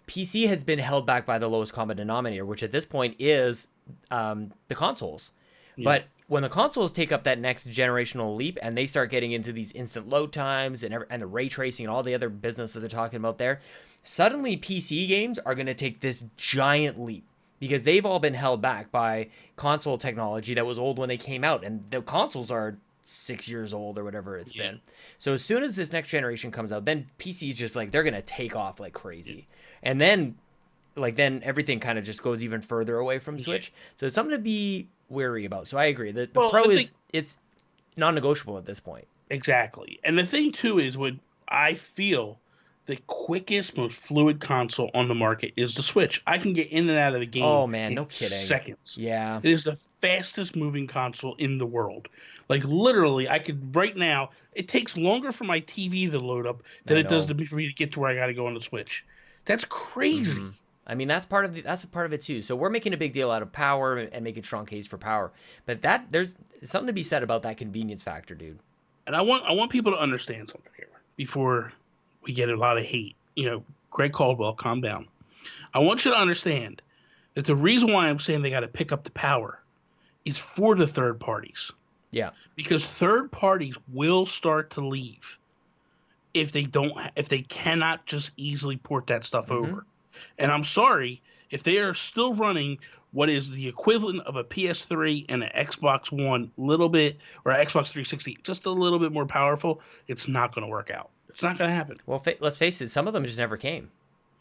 PC has been held back by the lowest common denominator, which at this point is the consoles. Yeah. But when the consoles take up that next generational leap and they start getting into these instant load times and the ray tracing and all the other business that they're talking about there, suddenly PC games are going to take this giant leap because they've all been held back by console technology that was old when they came out. And the consoles are 6 years old or whatever it's been. So as soon as this next generation comes out, then PC's just like, they're going to take off like crazy. And then everything kind of just goes even further away from Switch. So it's something to be wary about. So I agree. The Pro it's non-negotiable at this point.
Exactly. And the thing too is what I feel the quickest, most fluid console on the market is the Switch. I can get in and out of the game
no kidding.
Seconds.
Yeah.
It is the fastest moving console in the world. Like literally, I could right now, it takes longer for my TV to load up than it does for me to get to where I got to go on the Switch. That's crazy.
Mm-hmm. I mean, that's part of it too. So we're making a big deal out of power and making strong case for power. But there's something to be said about that convenience factor, dude.
And I want people to understand something here before we get a lot of hate. Greg Caldwell, calm down. I want you to understand that the reason why I'm saying they got to pick up the power is for the third parties.
Yeah. Because
third parties will start to leave if they cannot just easily port that stuff over. And I'm sorry, if they are still running what is the equivalent of a PS3 and an Xbox One little bit, or an Xbox 360, just a little bit more powerful, it's not going to work out. It's not going to happen.
Well, let's face it, some of them just never came.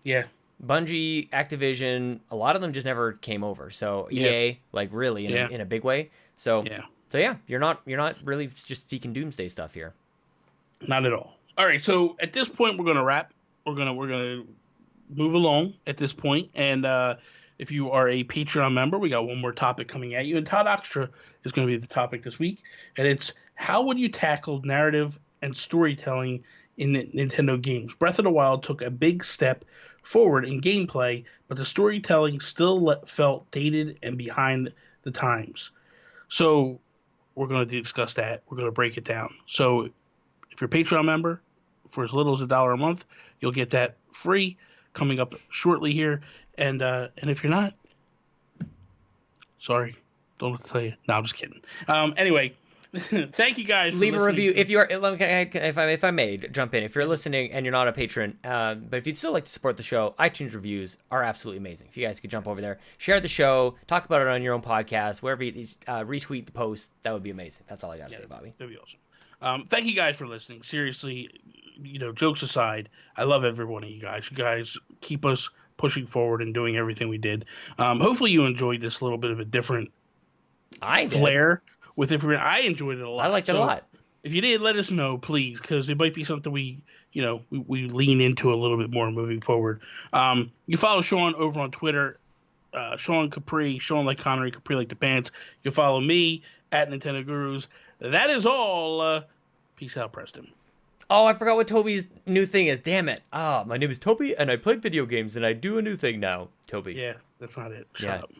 Yeah.
Bungie, Activision, a lot of them just never came over. So EA, like really in a big way. So you're not really just speaking doomsday stuff here.
Not at all. All right, so at this point we're going to wrap. We're going to move along at this point, and if you are a Patreon member, we got one more topic coming at you, and Todd Oxtra is going to be the topic this week, and it's how would you tackle narrative and storytelling in Nintendo games? Breath of the Wild took a big step forward in gameplay, but the storytelling still felt dated and behind the times. So we're going to discuss that. We're going to break it down. So if you're a Patreon member, for as little as $1 a month, you'll get that free coming up shortly here. And if you're not, sorry, don't know what to tell you. No, I'm just kidding. Anyway, thank you guys.
Leave a review if you are. If I may jump in, if you're listening and you're not a patron, but if you'd still like to support the show, iTunes reviews are absolutely amazing. If you guys could jump over there, share the show, talk about it on your own podcast, wherever you retweet the post, that would be amazing. That's all I got to say, Bobby.
That'd be awesome. Thank you guys for listening. Seriously, jokes aside, I love every one of you guys. You guys keep us pushing forward and doing everything we did. Hopefully you enjoyed this little bit of a different flair with it. I enjoyed it a lot.
I liked it a lot.
If you did, let us know, please, because it might be something we lean into a little bit more moving forward. You follow Sean over on Twitter, Sean Capri, Sean like Connery, Capri like the pants. You can follow me at Nintendo Gurus. That is all. Peace out, Preston.
Oh, I forgot what Toby's new thing is. Damn it. Ah, my name is Toby, and I played video games, and I do a new thing now. Toby.
Yeah, that's not it. Shut up.